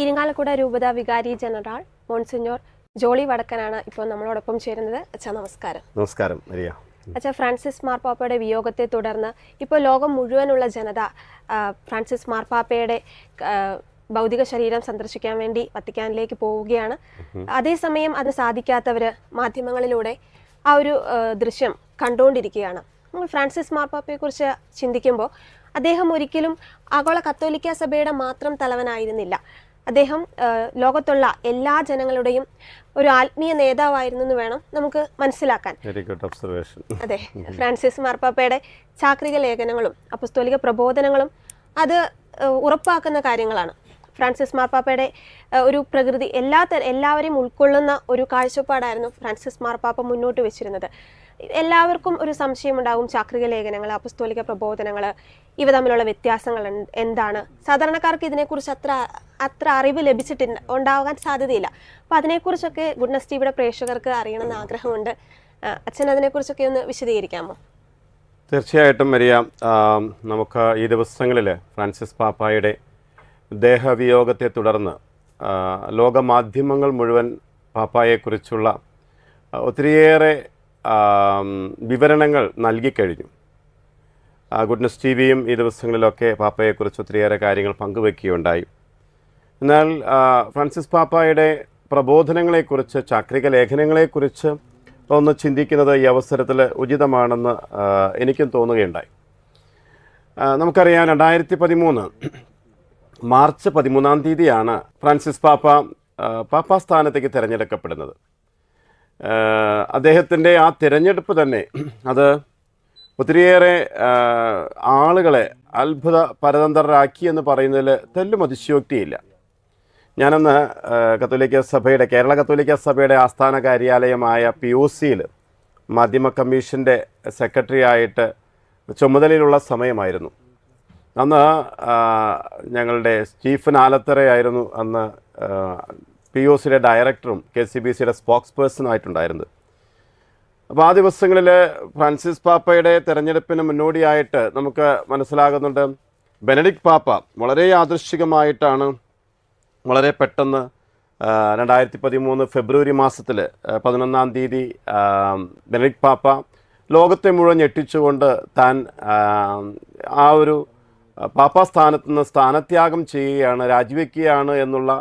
ഇരിങ്ങാലക്കുട രൂപത വികാരി general monsignor Jolly വടക്കനാണ് ഇപ്പോൾ നമ്മളോടൊപ്പം ചേരുന്നത്. അച്ഛാ നമസ്കാരം. നമസ്കാരം മരിയ. അച്ഛാ, ഫ്രാൻസിസ് മാർപ്പാപ്പയുടെ വിയോഗത്തെ തുടർന്ന് ഇപ്പോൾ ലോകം മുഴുവനുള്ള ജനത ഫ്രാൻസിസ് മാർപ്പാപ്പയുടെ ഭൗതിക ശരീരം സന്ദർശിക്കാൻ വേണ്ടി വത്തിക്കാനിലേക്ക് പോവുകയാണ്. അതേസമയം അത് സാധിക്കാത്തവർ മാധ്യമങ്ങളിലൂടെ ആ ഒരു ദൃശ്യം കണ്ടുകൊണ്ടിരിക്കുകയാണ്. നമ്മൾ ഫ്രാൻസിസ് മാർപ്പാപ്പയെക്കുറിച്ച് ചിന്തിക്കുമ്പോൾ അദ്ദേഹം ഒരിക്കലും ആഗോള കത്തോലിക്ക സഭയുടെ മാത്രം തലവനായിരുന്നില്ല. അദ്ദേഹം ലോകത്തുള്ള എല്ലാ ജനങ്ങളുടെയും ഒരു ആത്മീയ നേതാവായിരുന്നു എന്ന് വേണം നമുക്ക് മനസ്സിലാക്കാൻ. അതെ, ഫ്രാൻസിസ് മാർപ്പാപ്പയുടെ ചാക്രിക ലേഖനങ്ങളും അപ്പസ്തോലിക പ്രബോധനങ്ങളും അത് ഉറപ്പാക്കുന്ന കാര്യങ്ങളാണ്. ഫ്രാൻസിസ് മാർപ്പാപ്പയുടെ ഒരു പ്രകൃതി എല്ലാവരെയും ഉൾക്കൊള്ളുന്ന ഒരു കാഴ്ചപ്പാടായിരുന്നു ഫ്രാൻസിസ് മാർപ്പാപ്പ മുന്നോട്ട് വെച്ചിരുന്നത്. എല്ലാവർക്കും ഒരു സംശയമുണ്ടാകും, ചാക്രിക ലേഖനങ്ങൾ, അപ്പസ്തോലിക പ്രബോധനങ്ങൾ, ഇവ തമ്മിലുള്ള വ്യത്യാസങ്ങൾ എന്താണ്. സാധാരണക്കാർക്ക് ഇതിനെക്കുറിച്ച് അത്ര അറിവ് ഉണ്ടാകാൻ സാധ്യതയില്ല. അപ്പം അതിനെക്കുറിച്ചൊക്കെ ഗുഡ്നസ് ടിവിയുടെ പ്രേക്ഷകർക്ക് അറിയണമെന്ന് ആഗ്രഹമുണ്ട്. അച്ഛൻ അതിനെക്കുറിച്ചൊക്കെ ഒന്ന് വിശദീകരിക്കാമോ? തീർച്ചയായിട്ടും മരിയ. നമുക്ക് ഈ ദിവസങ്ങളിൽ ഫ്രാൻസിസ് പാപ്പായുടെ ദേഹവിയോഗത്തെ തുടർന്ന് ലോകമാധ്യമങ്ങൾ മുഴുവൻ പാപ്പായെക്കുറിച്ചുള്ള ഒത്തിരിയേറെ വിവരണങ്ങൾ നൽകിക്കഴിഞ്ഞു. ഗുഡ്നസ് ടി വിയും ഈ ദിവസങ്ങളിലൊക്കെ പാപ്പയെക്കുറിച്ച് ഒത്തിരിയേറെ കാര്യങ്ങൾ പങ്കുവെക്കുകയുണ്ടായി. എന്നാൽ ഫ്രാൻസിസ് പാപ്പായുടെ പ്രബോധനങ്ങളെക്കുറിച്ച്, ചാക്രിക ലേഖനങ്ങളെക്കുറിച്ച് ഒന്ന് ചിന്തിക്കുന്നത് ഈ അവസരത്തിൽ ഉചിതമാണെന്ന് എനിക്കും തോന്നുകയുണ്ടായി. നമുക്കറിയാം, 2013 മാർച്ച് 13 ഫ്രാൻസിസ് പാപ്പാ സ്ഥാനത്തേക്ക് തിരഞ്ഞെടുക്കപ്പെടുന്നത്. അദ്ദേഹത്തിൻ്റെ ആ തിരഞ്ഞെടുപ്പ് തന്നെ അത് ഒത്തിരിയേറെ ആളുകളെ അത്ഭുത പരതന്ത്രരാക്കി എന്ന് പറയുന്നതിൽ തെല്ലും അതിശയോക്തിയില്ല. ഞാനന്ന് കേരള കത്തോലിക്ക സഭയുടെ ആസ്ഥാന കാര്യാലയമായ POCയിൽ മാധ്യമ കമ്മീഷൻ്റെ സെക്രട്ടറി ആയിട്ട് ചുമതലയിലുള്ള സമയമായിരുന്നു. അന്ന് ഞങ്ങളുടെ സ്റ്റീഫൻ ആലത്തറയായിരുന്നു അന്ന് POCയുടെ ഡയറക്ടറും KCBCയുടെ സ്പോക്സ് പേഴ്സണുമായിട്ടുണ്ടായിരുന്നത്. അപ്പോൾ ആ ദിവസങ്ങളിൽ ഫ്രാൻസിസ് പാപ്പയുടെ തെരഞ്ഞെടുപ്പിന് മുന്നോടിയായിട്ട് നമുക്ക് മനസ്സിലാകുന്നുണ്ട്, ബെനഡിക്ട് പാപ്പ വളരെ യാദൃശ്ചികമായിട്ടാണ് വളരെ പെട്ടെന്ന് 2013 ഫെബ്രുവരി മാസത്തിൽ 11 ബെനഡിക്ട് പാപ്പ ലോകത്തെ മുഴുവൻ ഞെട്ടിച്ചുകൊണ്ട് താൻ ആ ഒരു പാപ്പാ സ്ഥാനത്ത് നിന്ന് സ്ഥാനത്യാഗം ചെയ്യുകയാണ്, രാജിവെക്കുകയാണ് എന്നുള്ള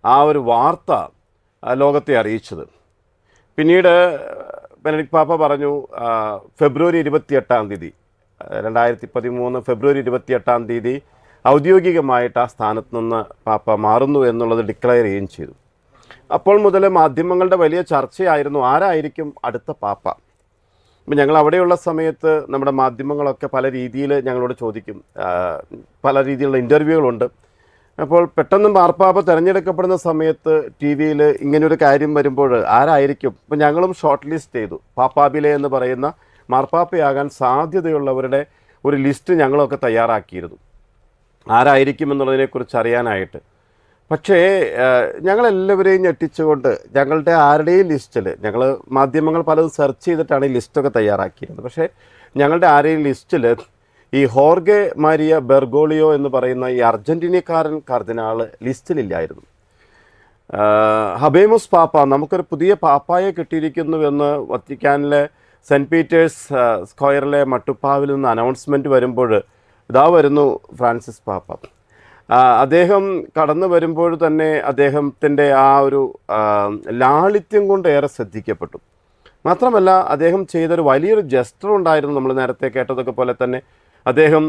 ആ ഒരു വാർത്ത ലോകത്തെ അറിയിച്ചത്. പിന്നീട് ബെനഡിക്ട് പാപ്പ പറഞ്ഞു, ഫെബ്രുവരി 28 2013 ഫെബ്രുവരി 28 ഔദ്യോഗികമായിട്ട് ആ സ്ഥാനത്ത് നിന്ന് പാപ്പ മാറുന്നു എന്നുള്ളത് ഡിക്ലെയർ ചെയ്യുകയും ചെയ്തു. അപ്പോൾ മുതൽ മാധ്യമങ്ങളുടെ വലിയ ചർച്ചയായിരുന്നു, ആരായിരിക്കും അടുത്ത പാപ്പ. അപ്പം ഞങ്ങൾ അവിടെയുള്ള സമയത്ത് നമ്മുടെ മാധ്യമങ്ങളൊക്കെ പല രീതിയിൽ ഞങ്ങളോട് ചോദിക്കും, പല രീതിയിലുള്ള ഇൻ്റർവ്യൂകളുണ്ട്. അപ്പോൾ പെട്ടെന്ന് മാർപ്പാപ്പ തിരഞ്ഞെടുക്കപ്പെടുന്ന സമയത്ത് TV-യിൽ ഇങ്ങനൊരു കാര്യം വരുമ്പോൾ ആരായിരിക്കും, ഇപ്പം ഞങ്ങളും ഷോർട്ട് ലിസ്റ്റ് ചെയ്തു. പാപ്പാബിലെ എന്ന് പറയുന്ന മാർപ്പാപ്പയാകാൻ സാധ്യതയുള്ളവരുടെ ഒരു ലിസ്റ്റ് ഞങ്ങളൊക്കെ തയ്യാറാക്കിയിരുന്നു, ആരായിരിക്കും എന്നുള്ളതിനെക്കുറിച്ച് അറിയാനായിട്ട്. പക്ഷേ ഞങ്ങളെല്ലാവരെയും ഞെട്ടിച്ചുകൊണ്ട് ഞങ്ങളുടെ ആരുടെയും ലിസ്റ്റിൽ, ഞങ്ങൾ മാധ്യമങ്ങൾ പലതും സെർച്ച് ചെയ്തിട്ടാണ് ഈ ലിസ്റ്റൊക്കെ തയ്യാറാക്കിയിരുന്നത്. പക്ഷേ ഞങ്ങളുടെ ആരെയും ലിസ്റ്റിൽ ഈ ഹോർഗെ മാരിയ ബെർഗോളിയോ എന്ന് പറയുന്ന ഈ അർജൻറ്റീനക്കാരൻ കർദിനാൾ ലിസ്റ്റിലില്ലായിരുന്നു. ഹബേമുസ് പാപ്പ, നമുക്കൊരു പുതിയ പാപ്പായെ കിട്ടിയിരിക്കുന്നുവെന്ന് വത്തിക്കാനിലെ സെൻറ്റ് പീറ്റേഴ്സ് സ്ക്വയറിലെ മട്ടുപ്പാവിൽ നിന്ന് അനൗൺസ്മെൻറ്റ് വരുമ്പോൾ ഇതാ വരുന്നു ഫ്രാൻസിസ് പാപ്പ. അദ്ദേഹം കടന്നു വരുമ്പോൾ തന്നെ അദ്ദേഹത്തിൻ്റെ ആ ഒരു ലാളിത്യം കൊണ്ട് ഏറെ ശ്രദ്ധിക്കപ്പെട്ടു. മാത്രമല്ല അദ്ദേഹം ചെയ്തൊരു വലിയൊരു ജസ്റ്റർ ഉണ്ടായിരുന്നു. നമ്മൾ നേരത്തെ കേട്ടതൊക്കെ പോലെ തന്നെ അദ്ദേഹം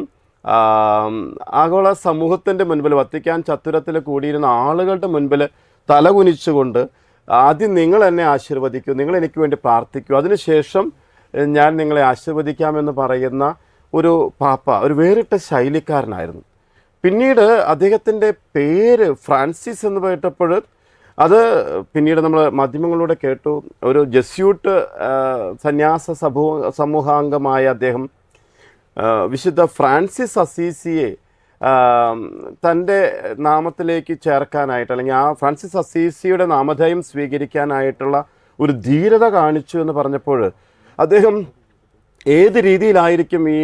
ആഗോള സമൂഹത്തിൻ്റെ മുൻപിൽ, വത്തിക്കാൻ ചത്തുരത്തിൽ കൂടിയിരുന്ന ആളുകളുടെ മുൻപിൽ തലകുനിച്ചുകൊണ്ട്, ആദ്യം നിങ്ങൾ എന്നെ ആശീർവദിക്കൂ, നിങ്ങൾ എനിക്ക് വേണ്ടി പ്രാർത്ഥിക്കൂ, അതിനുശേഷം ഞാൻ നിങ്ങളെ ആശീർവദിക്കാമെന്ന് പറയുന്ന ഒരു പാപ്പ, ഒരു വേറിട്ട ശൈലിക്കാരനായിരുന്നു. പിന്നീട് അദ്ദേഹത്തിൻ്റെ പേര് ഫ്രാൻസിസ് എന്ന് കേട്ടപ്പോൾ അത് പിന്നീട് നമ്മൾ മാധ്യമങ്ങളിലൂടെ കേട്ടു, ഒരു ജസ്യൂട്ട് സന്യാസ സമൂഹാംഗമായ അദ്ദേഹം വിശുദ്ധ ഫ്രാൻസിസ് അസീസിയെ തൻ്റെ നാമത്തിലേക്ക് ചേർക്കാനായിട്ട്, അല്ലെങ്കിൽ ആ ഫ്രാൻസിസ് അസീസിയുടെ നാമധേയം സ്വീകരിക്കാനായിട്ടുള്ള ഒരു ധീരത കാണിച്ചു എന്ന് പറഞ്ഞപ്പോൾ അദ്ദേഹം ഏത് രീതിയിലായിരിക്കും ഈ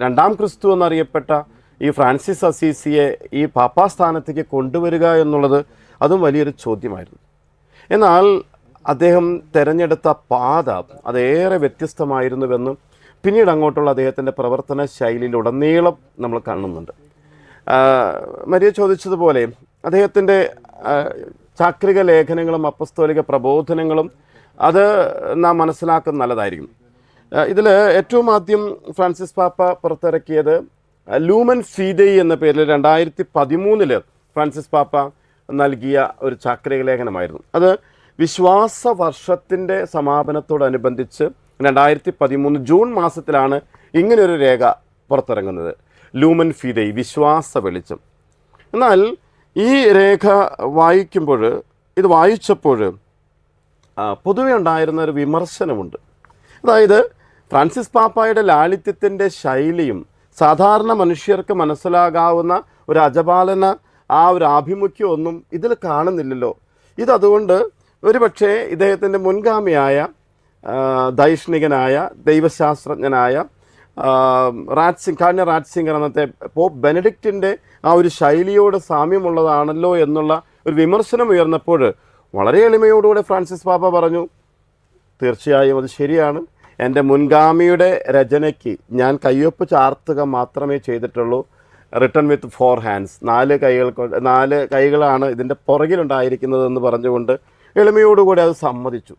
രണ്ടാം ക്രിസ്തു എന്നറിയപ്പെട്ട ഈ ഫ്രാൻസിസ് അസീസിയെ ഈ പാപ്പാ സ്ഥാനത്തേക്ക് കൊണ്ടുവരിക എന്നുള്ളത് അതും വലിയൊരു ചോദ്യമായിരുന്നു. എന്നാൽ അദ്ദേഹം തിരഞ്ഞെടുത്ത പാത അതേറെ വ്യത്യസ്തമായിരുന്നുവെന്നും പിന്നീട് അങ്ങോട്ടുള്ള അദ്ദേഹത്തിൻ്റെ പ്രവർത്തന ശൈലിയിലുടനീളം നമ്മൾ കാണുന്നുണ്ട്. മരിയ ചോദിച്ചതുപോലെ അദ്ദേഹത്തിൻ്റെ ചാക്രിക ലേഖനങ്ങളും അപ്പസ്തോലിക പ്രബോധനങ്ങളും അത് നാം മനസ്സിലാക്കുന്നത് നല്ലതായിരിക്കും. ഇതിൽ ഏറ്റവും ആദ്യം ഫ്രാൻസിസ് പാപ്പ പുറത്തിറക്കിയത് ലൂമൻ ഫീഡേ എന്ന പേരിൽ 2013 ഫ്രാൻസിസ് പാപ്പ നൽകിയ ഒരു ചാക്രിക ലേഖനമായിരുന്നു. അത് വിശ്വാസ വർഷത്തിൻ്റെ സമാപനത്തോടനുബന്ധിച്ച് 2013 ജൂൺ മാസത്തിലാണ് ഇങ്ങനെയൊരു രേഖ പുറത്തിറങ്ങുന്നത്, ലൂമൻ ഫീഡേ, വിശ്വാസ വെളിച്ചം. എന്നാൽ ഈ രേഖ ഇത് വായിച്ചപ്പോൾ പൊതുവെ ഉണ്ടായിരുന്ന ഒരു വിമർശനമുണ്ട്. അതായത് ഫ്രാൻസിസ് പാപ്പായുടെ ലാളിത്യത്തിൻ്റെ ശൈലിയും സാധാരണ മനുഷ്യർക്ക് മനസ്സിലാകാവുന്ന ഒരു അജപാലന ഒരു ആഭിമുഖ്യമൊന്നും ഇതിൽ കാണുന്നില്ലല്ലോ. ഇതതുകൊണ്ട് ഒരുപക്ഷെ ഇദ്ദേഹത്തിൻ്റെ മുൻഗാമിയായ ദൈഷ്ണികനായ ദൈവശാസ്ത്രജ്ഞനായ കാർഡിനൽ റാറ്റ്സിംഗർ അന്നത്തെ പോപ്പ് ബെനഡിക്റ്റിൻ്റെ ആ ഒരു ശൈലിയോട് സാമ്യമുള്ളതാണല്ലോ എന്നുള്ള ഒരു വിമർശനം ഉയർന്നപ്പോൾ വളരെ എളിമയോടുകൂടെ ഫ്രാൻസിസ് പാപ്പ പറഞ്ഞു, തീർച്ചയായും അത് ശരിയാണ്. എൻ്റെ മുൻഗാമിയുടെ രചനയ്ക്ക് ഞാൻ കയ്യൊപ്പ് ചാർത്തുക മാത്രമേ ചെയ്തിട്ടുള്ളൂ. റിട്ടൺ വിത്ത് 4 ഹാൻഡ്സ്, 4 കൈകളാണ് ഇതിൻ്റെ പുറകിലുണ്ടായിരിക്കുന്നതെന്ന് പറഞ്ഞുകൊണ്ട് എളിമയോടുകൂടി അത് സമ്മതിച്ചു.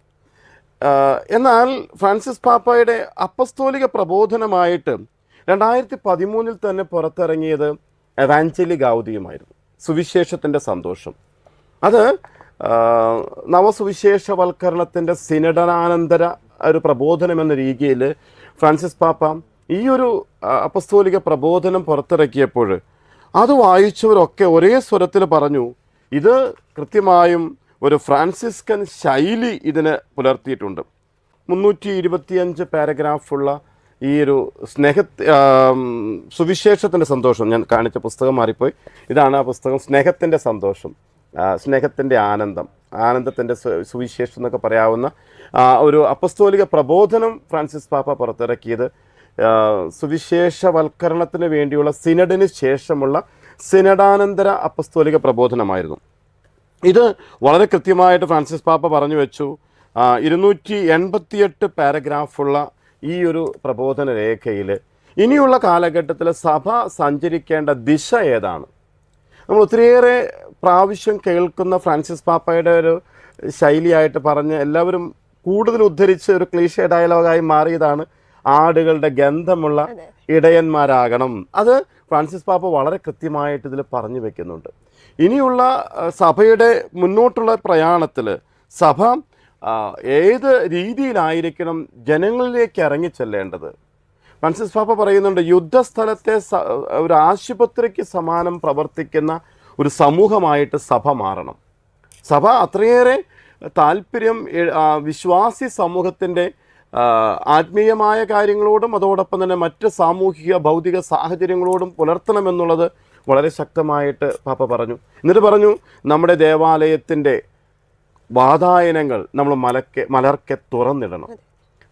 എന്നാൽ ഫ്രാൻസിസ് പാപ്പയുടെ അപ്പസ്തോലിക പ്രബോധനമായിട്ട് 2013 തന്നെ പുറത്തിറങ്ങിയത് എവാഞ്ചലി ഗൗഡിയുമായിരുന്നു, സുവിശേഷത്തിൻ്റെ സന്തോഷം. അത് നവസുവിശേഷവൽക്കരണത്തിൻ്റെ സിനഡനാനന്തര ഒരു പ്രബോധനം എന്ന രീതിയിൽ ഫ്രാൻസിസ് പാപ്പ ഈ ഒരു അപ്പസ്തോലിക പ്രബോധനം പുറത്തിറക്കിയപ്പോൾ അത് വായിച്ചവരൊക്കെ ഒരേ സ്വരത്തിൽ പറഞ്ഞു, ഇത് കൃത്യമായും ഒരു ഫ്രാൻസിസ്കൻ ശൈലി ഇതിന് പുലർത്തിയിട്ടുണ്ട്. 325 പാരഗ്രാഫുള്ള ഈ ഒരു സുവിശേഷത്തിൻ്റെ സന്തോഷം, ഞാൻ കാണിച്ച പുസ്തകം മാറിപ്പോയി, ഇതാണ് ആ പുസ്തകം, സ്നേഹത്തിൻ്റെ സന്തോഷം, സ്നേഹത്തിൻ്റെ ആനന്ദത്തിൻ്റെ സുവിശേഷം എന്നൊക്കെ പറയാവുന്ന ഒരു അപ്പസ്തോലിക പ്രബോധനം ഫ്രാൻസിസ് പാപ്പ പുറത്തിറക്കിയത് സുവിശേഷവൽക്കരണത്തിന് വേണ്ടിയുള്ള സിനഡിന് ശേഷമുള്ള സിനഡാനന്തര അപ്പസ്തോലിക പ്രബോധനമായിരുന്നു. ഇത് വളരെ കൃത്യമായിട്ട് ഫ്രാൻസിസ് പാപ്പ പറഞ്ഞു വെച്ചു. 288 പാരഗ്രാഫുള്ള ഈ ഒരു പ്രബോധന രേഖയിൽ ഇനിയുള്ള കാലഘട്ടത്തിൽ സഭ സഞ്ചരിക്കേണ്ട ദിശ ഏതാണ്? നമ്മൾ ഒത്തിരിയേറെ പ്രാവശ്യം കേൾക്കുന്ന ഫ്രാൻസിസ് പാപ്പയുടെ ഒരു ശൈലിയായിട്ട് പറഞ്ഞ് എല്ലാവരും കൂടുതൽ ഉദ്ധരിച്ച് ഒരു ക്ലീഷേ ഡയലോഗായി മാറിയതാണ് ആടുകളുടെ ഗന്ധമുള്ള ഇടയന്മാരാകണം. അത് ഫ്രാൻസിസ് പാപ്പ വളരെ കൃത്യമായിട്ട് ഇതിൽ പറഞ്ഞു വെക്കുന്നുണ്ട്. ഇനിയുള്ള സഭയുടെ മുന്നോട്ടുള്ള പ്രയാണത്തിൽ സഭ ഏത് രീതിയിലായിരിക്കണം ജനങ്ങളിലേക്ക് ഇറങ്ങിച്ചെല്ലേണ്ടത്? ഫ്രാൻസിസ് പാപ്പ പറയുന്നുണ്ട്, യുദ്ധസ്ഥലത്തെ ഒരു ആശുപത്രിക്ക് സമാനം പ്രവർത്തിക്കുന്ന ഒരു സമൂഹമായിട്ട് സഭ മാറണം. സഭ അത്രയേറെ താല്പര്യം വിശ്വാസി സമൂഹത്തിൻ്റെ ആത്മീയമായ കാര്യങ്ങളോടും അതോടൊപ്പം തന്നെ മറ്റ് സാമൂഹിക ഭൗതിക സാഹചര്യങ്ങളോടും പുലർത്തണമെന്നുള്ളത് വളരെ ശക്തമായിട്ട് പാപ്പ പറഞ്ഞു. എന്നിട്ട് പറഞ്ഞു, നമ്മുടെ ദേവാലയത്തിൻ്റെ വാതായനങ്ങൾ നമ്മൾ മലർക്കെ തുറന്നിടണം.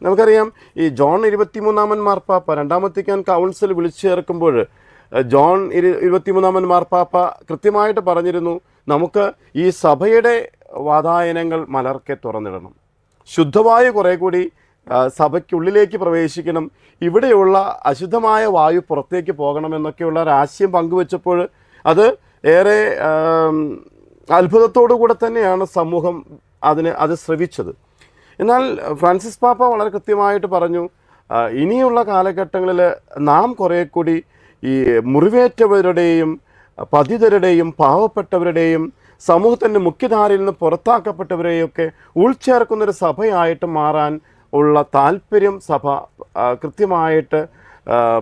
നമുക്കറിയാം, ഈ ജോൺ 23 മാർപ്പാപ്പ 2ാം വത്തിക്കാൻ കൗൺസിൽ വിളിച്ചു ചേർക്കുമ്പോൾ ജോൺ 23 മാർപ്പാപ്പ കൃത്യമായിട്ട് പറഞ്ഞിരുന്നു, നമുക്ക് ഈ സഭയുടെ വാതായനങ്ങൾ മലർക്കെ തുറന്നിടണം, ശുദ്ധവായു കുറേ കൂടി സഭയ്ക്കുള്ളിലേക്ക് പ്രവേശിക്കണം, ഇവിടെയുള്ള അശുദ്ധമായ വായു പുറത്തേക്ക് പോകണമെന്നൊക്കെയുള്ള ഒരു ആശയം പങ്കുവച്ചപ്പോൾ അത് ഏറെ അത്ഭുതത്തോടു കൂടെ തന്നെയാണ് സമൂഹം അത് ശ്രവിച്ചത്. എന്നാൽ ഫ്രാൻസിസ് പാപ്പ വളരെ കൃത്യമായിട്ട് പറഞ്ഞു, ഇനിയുള്ള കാലഘട്ടങ്ങളിൽ നാം കുറേ കൂടി ഈ മുറിവേറ്റവരുടെയും പതിതരുടെയും പാവപ്പെട്ടവരുടെയും സമൂഹത്തിൻ്റെ മുഖ്യധാരയിൽ നിന്ന് പുറത്താക്കപ്പെട്ടവരെയൊക്കെ ഉൾച്ചേർക്കുന്നൊരു സഭയായിട്ട് മാറാൻ ഉള്ള താല്പര്യം സഭ കൃത്യമായിട്ട്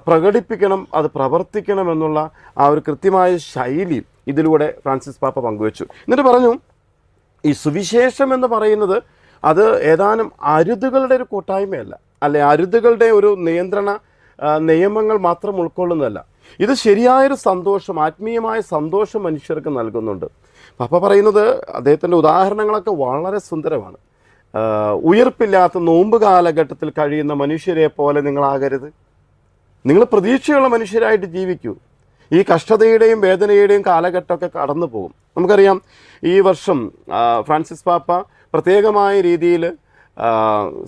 പ്രകടിപ്പിക്കണം, അത് പ്രവർത്തിക്കണമെന്നുള്ള ആ ഒരു കൃത്യമായ ശൈലി ഇതിലൂടെ ഫ്രാൻസിസ് പാപ്പ പങ്കുവച്ചു. എന്നിട്ട് പറഞ്ഞു, ഈ സുവിശേഷം എന്ന് പറയുന്നത് അത് ഏതാനും അരുതുകളുടെ ഒരു കൂട്ടായ്മയല്ല, അല്ലെ അരുതുകളുടെ ഒരു നിയമങ്ങൾ മാത്രം ഉൾക്കൊള്ളുന്നതല്ല. ഇത് ശരിയായൊരു സന്തോഷം, ആത്മീയമായ സന്തോഷം മനുഷ്യർക്ക് നൽകുന്നുണ്ട്. പാപ്പ പറയുന്നത്, അദ്ദേഹത്തിൻ്റെ ഉദാഹരണങ്ങളൊക്കെ വളരെ സുന്ദരമാണ്. ഉയർപ്പില്ലാത്ത നോമ്പ് കാലഘട്ടത്തിൽ കഴിയുന്ന മനുഷ്യരെ പോലെ നിങ്ങളാകരുത്, നിങ്ങൾ പ്രതീക്ഷയുള്ള മനുഷ്യരായിട്ട് ജീവിക്കൂ. ഈ കഷ്ടതയുടെയും വേദനയുടെയും കാലഘട്ടമൊക്കെ കടന്നു പോകും. നമുക്കറിയാം ഈ വർഷം ഫ്രാൻസിസ് പാപ്പ പ്രത്യേകമായ രീതിയിൽ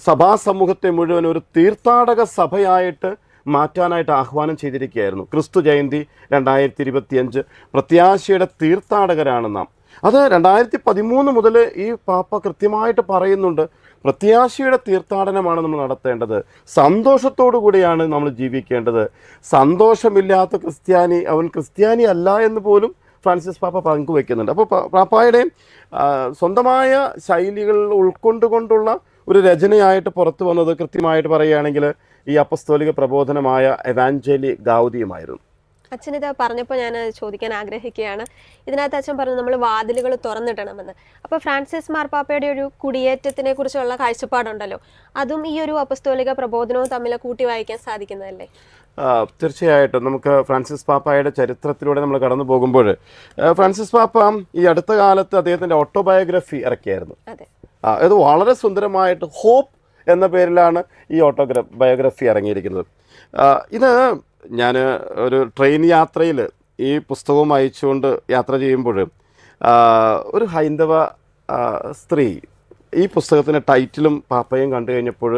സഭാ സമൂഹത്തെ മുഴുവൻ ഒരു തീർത്ഥാടക സഭയായിട്ട് മാറ്റാനായിട്ട് ആഹ്വാനം ചെയ്തിരിക്കുകയായിരുന്നു. ക്രിസ്തു ജയന്തി 2025 പ്രത്യാശയുടെ തീർത്ഥാടകരാണ് നാം. അത് 2013 മുതൽ ഈ പാപ്പ കൃത്യമായിട്ട് പറയുന്നുണ്ട്, പ്രത്യാശയുടെ തീർത്ഥാടനമാണ് നമ്മൾ നടത്തേണ്ടത്, സന്തോഷത്തോടു കൂടിയാണ് നമ്മൾ ജീവിക്കേണ്ടത്. സന്തോഷമില്ലാത്ത ക്രിസ്ത്യാനി അവൻ ക്രിസ്ത്യാനി അല്ല എന്ന് പോലും ഫ്രാൻസിസ് പാപ്പ പങ്കുവെക്കുന്നുണ്ട്. അപ്പോൾ പാപ്പായുടെ സ്വന്തമായ ശൈലികൾ ഉൾക്കൊണ്ടുകൊണ്ടുള്ള ഒരു രചനയായിട്ട് പുറത്തു വന്നത് കൃത്യമായിട്ട് പറയുകയാണെങ്കിൽ ഈ അപ്പസ്തോലിക പ്രബോധനമായ എവാഞ്ചലി ഗൗഡിയമായിരുന്നു. അച്ഛൻ ഇത് പറഞ്ഞപ്പോൾ ഞാൻ ചോദിക്കാൻ ആഗ്രഹിക്കുകയാണ്. ഇതിനകത്ത് അച്ഛൻ പറഞ്ഞു നമ്മൾ വാതിലുകൾ തുറന്നിടണമെന്ന്. അപ്പോൾ ഫ്രാൻസിസ് മാർപ്പാപ്പയുടെ ഒരു കുടിയേറ്റത്തിനെ കുറിച്ചുള്ള കാഴ്ചപ്പാടുണ്ടല്ലോ, അതും ഈ ഒരു അപ്പസ്തോലിക പ്രബോധനവും തമ്മിൽ കൂട്ടി വായിക്കാൻ സാധിക്കുന്നതല്ലേ? തീർച്ചയായിട്ടും. നമുക്ക് ഫ്രാൻസിസ് പാപ്പായുടെ ചരിത്രത്തിലൂടെ നമ്മൾ കടന്നു പോകുമ്പോൾ ഫ്രാൻസിസ് പാപ്പ ഈ അടുത്ത കാലത്ത് അദ്ദേഹത്തിൻ്റെ ഓട്ടോബയോഗ്രഫി ഇറക്കിയായിരുന്നു. ഇത് വളരെ സുന്ദരമായിട്ട് ഹോപ്പ് എന്ന പേരിലാണ് ഈ ബയോഗ്രഫി ഇറങ്ങിയിരിക്കുന്നത്. ഇത് ഞാൻ ഒരു ട്രെയിൻ യാത്രയിൽ ഈ പുസ്തകവും അയച്ചുകൊണ്ട് യാത്ര ചെയ്യുമ്പോൾ ഒരു ഹൈന്ദവ സ്ത്രീ ഈ പുസ്തകത്തിൻ്റെ ടൈറ്റിലും പാപ്പയും കണ്ടു കഴിഞ്ഞപ്പോൾ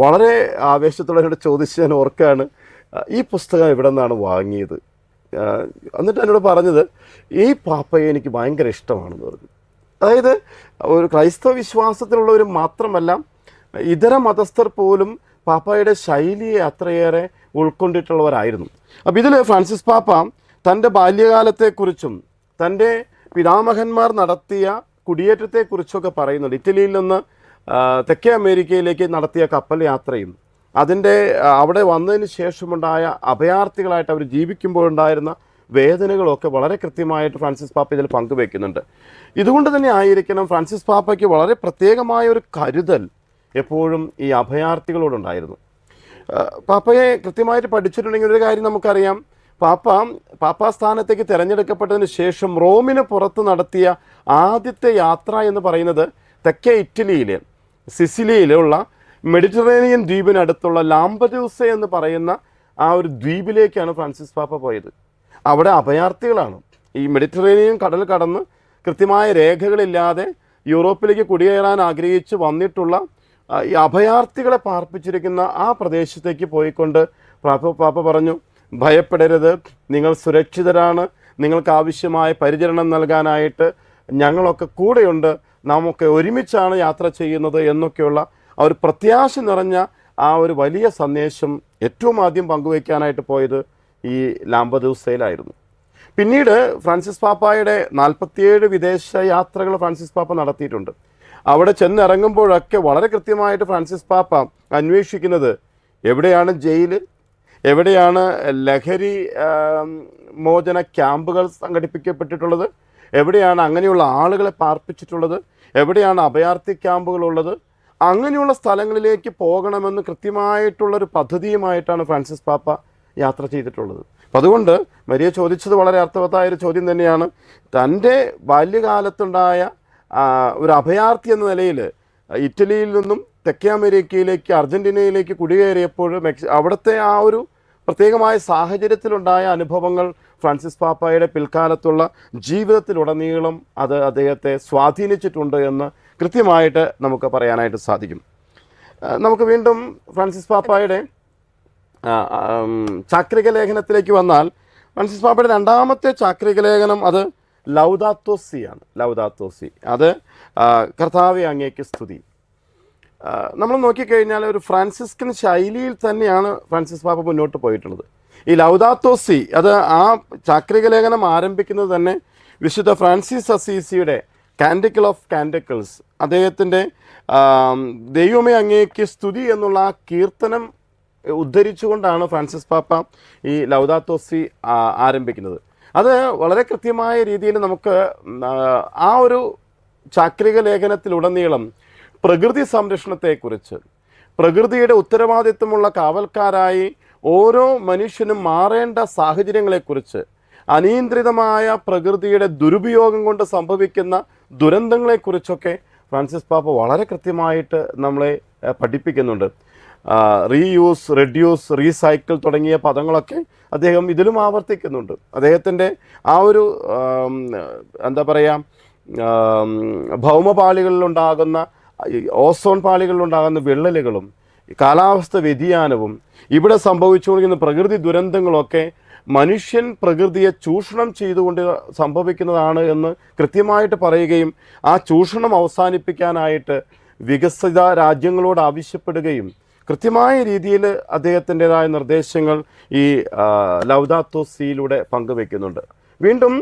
വളരെ ആവേശത്തോടെ എന്നോട് ചോദിച്ച് ഞാൻ ഓർക്കുകയാണ്, ഈ പുസ്തകം എവിടെ നിന്നാണ് വാങ്ങിയത്? എന്നിട്ട് എന്നോട് പറഞ്ഞത്, ഈ പാപ്പയെ എനിക്ക് ഭയങ്കര ഇഷ്ടമാണെന്ന് പറഞ്ഞു. അതായത് ഒരു ക്രൈസ്തവ വിശ്വാസത്തിലുള്ളവർ മാത്രമല്ല, ഇതര മതസ്ഥർ പോലും പാപ്പായുടെ ശൈലിയെ അത്രയേറെ ഉൾക്കൊണ്ടിട്ടുള്ളവരായിരുന്നു. അപ്പോൾ ഇതിൽ ഫ്രാൻസിസ് പാപ്പ തൻ്റെ ബാല്യകാലത്തെക്കുറിച്ചും തൻ്റെ പിതാമഹന്മാർ നടത്തിയ കുടിയേറ്റത്തെക്കുറിച്ചൊക്കെ പറയുന്നുണ്ട്. ഇറ്റലിയിൽ നിന്ന് തെക്കേ അമേരിക്കയിലേക്ക് നടത്തിയ കപ്പൽ യാത്രയും അതിൻ്റെ അവിടെ വന്നതിന് ശേഷമുണ്ടായ അഭയാർത്ഥികളായിട്ട് അവർ ജീവിക്കുമ്പോഴുണ്ടായിരുന്ന വേദനകളൊക്കെ വളരെ കൃത്യമായിട്ട് ഫ്രാൻസിസ് പാപ്പ ഇതിൽ പങ്കുവെക്കുന്നുണ്ട്. ഇതുകൊണ്ട് തന്നെ ആയിരിക്കണം ഫ്രാൻസിസ് പാപ്പയ്ക്ക് വളരെ പ്രത്യേകമായ ഒരു കരുതൽ എപ്പോഴും ഈ അഭയാർത്ഥികളോടുണ്ടായിരുന്നു. പാപ്പയെ കൃത്യമായിട്ട് പഠിച്ചിട്ടുണ്ടെങ്കിൽ ഒരു കാര്യം നമുക്കറിയാം, പാപ്പാ സ്ഥാനത്തേക്ക് തിരഞ്ഞെടുക്കപ്പെട്ടതിന് ശേഷം റോമിന് പുറത്ത് നടത്തിയ ആദ്യത്തെ യാത്ര എന്ന് പറയുന്നത് തെക്കേ ഇറ്റലിയിലെ സിസിലിയിലുള്ള മെഡിറ്ററേനിയൻ ദ്വീപിനടുത്തുള്ള ലാംപദൂസ എന്ന് പറയുന്ന ആ ഒരു ദ്വീപിലേക്കാണ് ഫ്രാൻസിസ് പാപ്പ പോയത്. അവിടെ അഭയാർത്ഥികളാണ്. ഈ മെഡിറ്ററേനിയൻ കടൽ കടന്ന് കൃത്യമായ രേഖകളില്ലാതെ യൂറോപ്പിലേക്ക് കുടിയേറാൻ ആഗ്രഹിച്ച് വന്നിട്ടുള്ള ഈ അഭയാർത്ഥികളെ പാർപ്പിച്ചിരിക്കുന്ന ആ പ്രദേശത്തേക്ക് പോയിക്കൊണ്ട് പാപ്പ പറഞ്ഞു, ഭയപ്പെടരുത്, നിങ്ങൾ സുരക്ഷിതരാണ്, നിങ്ങൾക്ക് ആവശ്യമായ പരിചരണം നൽകാനായിട്ട് ഞങ്ങളൊക്കെ കൂടെയുണ്ട്, നാമൊക്കെ ഒരുമിച്ചാണ് യാത്ര ചെയ്യുന്നത് എന്നൊക്കെയുള്ള ആ ഒരു പ്രത്യാശ നിറഞ്ഞ ആ ഒരു വലിയ സന്ദേശം ഏറ്റവും ആദ്യം പങ്കുവയ്ക്കാനായിട്ട് പോയത് ഈ ലാംപദൂസയിലായിരുന്നു. പിന്നീട് ഫ്രാൻസിസ് പാപ്പായുടെ 47 വിദേശ യാത്രകൾ ഫ്രാൻസിസ് പാപ്പ നടത്തിയിട്ടുണ്ട്. അവിടെ ചെന്നിറങ്ങുമ്പോഴൊക്കെ വളരെ കൃത്യമായിട്ട് ഫ്രാൻസിസ് പാപ്പ അന്വേഷിക്കുന്നത് എവിടെയാണ് ജയില്, എവിടെയാണ് ലഹരി മോചന ക്യാമ്പുകൾ സംഘടിപ്പിക്കപ്പെട്ടിട്ടുള്ളത്, എവിടെയാണ് അങ്ങനെയുള്ള ആളുകളെ പാർപ്പിച്ചിട്ടുള്ളത്, എവിടെയാണ് അഭയാർത്ഥി ക്യാമ്പുകളുള്ളത്, അങ്ങനെയുള്ള സ്ഥലങ്ങളിലേക്ക് പോകണമെന്ന് കൃത്യമായിട്ടുള്ളൊരു പദ്ധതിയുമായിട്ടാണ് ഫ്രാൻസിസ് പാപ്പ യാത്ര ചെയ്തിട്ടുള്ളത്. അപ്പം അതുകൊണ്ട് മരിയ ചോദിച്ചത് വളരെ അർത്ഥവത്തായൊരു ചോദ്യം തന്നെയാണ്. തൻ്റെ ബാല്യകാലത്തുണ്ടായ ഒരു അഭയാർത്ഥി എന്ന നിലയിൽ ഇറ്റലിയിൽ നിന്നും തെക്കേ അമേരിക്കയിലേക്ക് അർജൻറ്റീനയിലേക്ക് കുടിയേറിയപ്പോൾ അവിടുത്തെ ആ ഒരു പ്രത്യേകമായ സാഹചര്യത്തിലുണ്ടായ അനുഭവങ്ങൾ ഫ്രാൻസിസ് പാപ്പായുടെ പിൽക്കാലത്തുള്ള ജീവിതത്തിലുടനീളം അത് അദ്ദേഹത്തെ സ്വാധീനിച്ചിട്ടുണ്ട് എന്ന് കൃത്യമായിട്ട് നമുക്ക് പറയാനായിട്ട് സാധിക്കും. നമുക്ക് വീണ്ടും ഫ്രാൻസിസ് പാപ്പായുടെ ചാക്രിക ലേഖനത്തിലേക്ക് വന്നാൽ, ഫ്രാൻസിസ് പാപ്പയുടെ രണ്ടാമത്തെ ചാക്രിക ലേഖനം അത് ലൗദാത്തോ സിയാണ്. ലൗദാത്തോ സി, അത് കർത്താവെ അങ്ങേക്ക് സ്തുതി. നമ്മൾ നോക്കിക്കഴിഞ്ഞാൽ ഒരു ഫ്രാൻസിസ്കൻ ശൈലിയിൽ തന്നെയാണ് ഫ്രാൻസിസ് പാപ്പ മുന്നോട്ട് പോയിട്ടുള്ളത്. ഈ ലൗദാത്തോ സി അത് ആ ചാക്രിക ലേഖനം ആരംഭിക്കുന്നത് തന്നെ വിശുദ്ധ ഫ്രാൻസിസ് അസീസിയുടെ കാൻഡിക്കിൾ ഓഫ് കാൻഡിക്കിൾസ്, അദ്ദേഹത്തിൻ്റെ ദൈവമേ അങ്ങേക്ക് സ്തുതി എന്നുള്ള ആ കീർത്തനം ഉദ്ധരിച്ചുകൊണ്ടാണ് ഫ്രാൻസിസ് പാപ്പ ഈ ലൗദാത്തോ സി ആരംഭിക്കുന്നത്. അത് വളരെ കൃത്യമായ രീതിയിൽ നമുക്ക് ആ ഒരു ചാക്രിക ലേഖനത്തിലുടനീളം പ്രകൃതി സംരക്ഷണത്തെക്കുറിച്ച്, പ്രകൃതിയുടെ ഉത്തരവാദിത്വമുള്ള കാവൽക്കാരായി ഓരോ മനുഷ്യനും മാറേണ്ട സാഹചര്യങ്ങളെക്കുറിച്ച്, അനിയന്ത്രിതമായ പ്രകൃതിയുടെ ദുരുപയോഗം കൊണ്ട് സംഭവിക്കുന്ന ദുരന്തങ്ങളെക്കുറിച്ചൊക്കെ ഫ്രാൻസിസ് പാപ്പ വളരെ കൃത്യമായിട്ട് നമ്മളെ പഠിപ്പിക്കുന്നുണ്ട്. റീയൂസ്, റെഡ്യൂസ്, റീസൈക്കിൾ തുടങ്ങിയ പദങ്ങളൊക്കെ അദ്ദേഹം ഇതിലും ആവർത്തിക്കുന്നുണ്ട്. അദ്ദേഹത്തിൻ്റെ ആ ഒരു എന്താ പറയുക, ഭൗമപാളികളിലുണ്ടാകുന്ന, ഓസോൺ പാളികളിലുണ്ടാകുന്ന വിള്ളലുകളും കാലാവസ്ഥ വ്യതിയാനവും ഇവിടെ സംഭവിച്ചുകൊണ്ടിരിക്കുന്ന പ്രകൃതി ദുരന്തങ്ങളൊക്കെ മനുഷ്യൻ പ്രകൃതിയെ ചൂഷണം ചെയ്തുകൊണ്ട് സംഭവിക്കുന്നതാണ് എന്ന് കൃത്യമായിട്ട് പറയുകയും ആ ചൂഷണം അവസാനിപ്പിക്കാനായിട്ട് വികസിത രാജ്യങ്ങളോട് ആവശ്യപ്പെടുകയും കൃത്യമായ രീതിയിൽ അദ്ദേഹത്തിൻ്റെതായ നിർദ്ദേശങ്ങൾ ഈ ലൗദാത്തോ സിയിലൂടെ പങ്കുവെക്കുന്നുണ്ട്. വീണ്ടും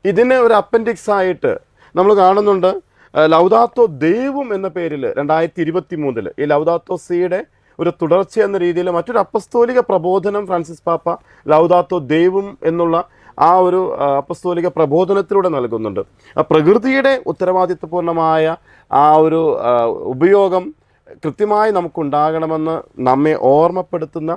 ഇതിനെ ഒരു അപ്പൻഡിക്സ് ആയിട്ട് നമ്മൾ കാണുന്നുണ്ട്. ലൗദാത്തോ ദേവും എന്ന പേരിൽ 2023 ഈ ലൗദാത്തോ സിയുടെ ഒരു തുടർച്ച എന്ന രീതിയിൽ മറ്റൊരു അപ്പസ്തോലിക പ്രബോധനം ഫ്രാൻസിസ് പാപ്പ ലൗദാത്തോ ദേവും എന്നുള്ള ആ ഒരു അപ്പസ്തോലിക പ്രബോധനത്തിലൂടെ നൽകുന്നുണ്ട്. പ്രകൃതിയുടെ ഉത്തരവാദിത്വപൂർണമായ ആ ഒരു ഉപയോഗം കൃത്യമായി നമുക്കുണ്ടാകണമെന്ന് നമ്മെ ഓർമ്മപ്പെടുത്തുന്ന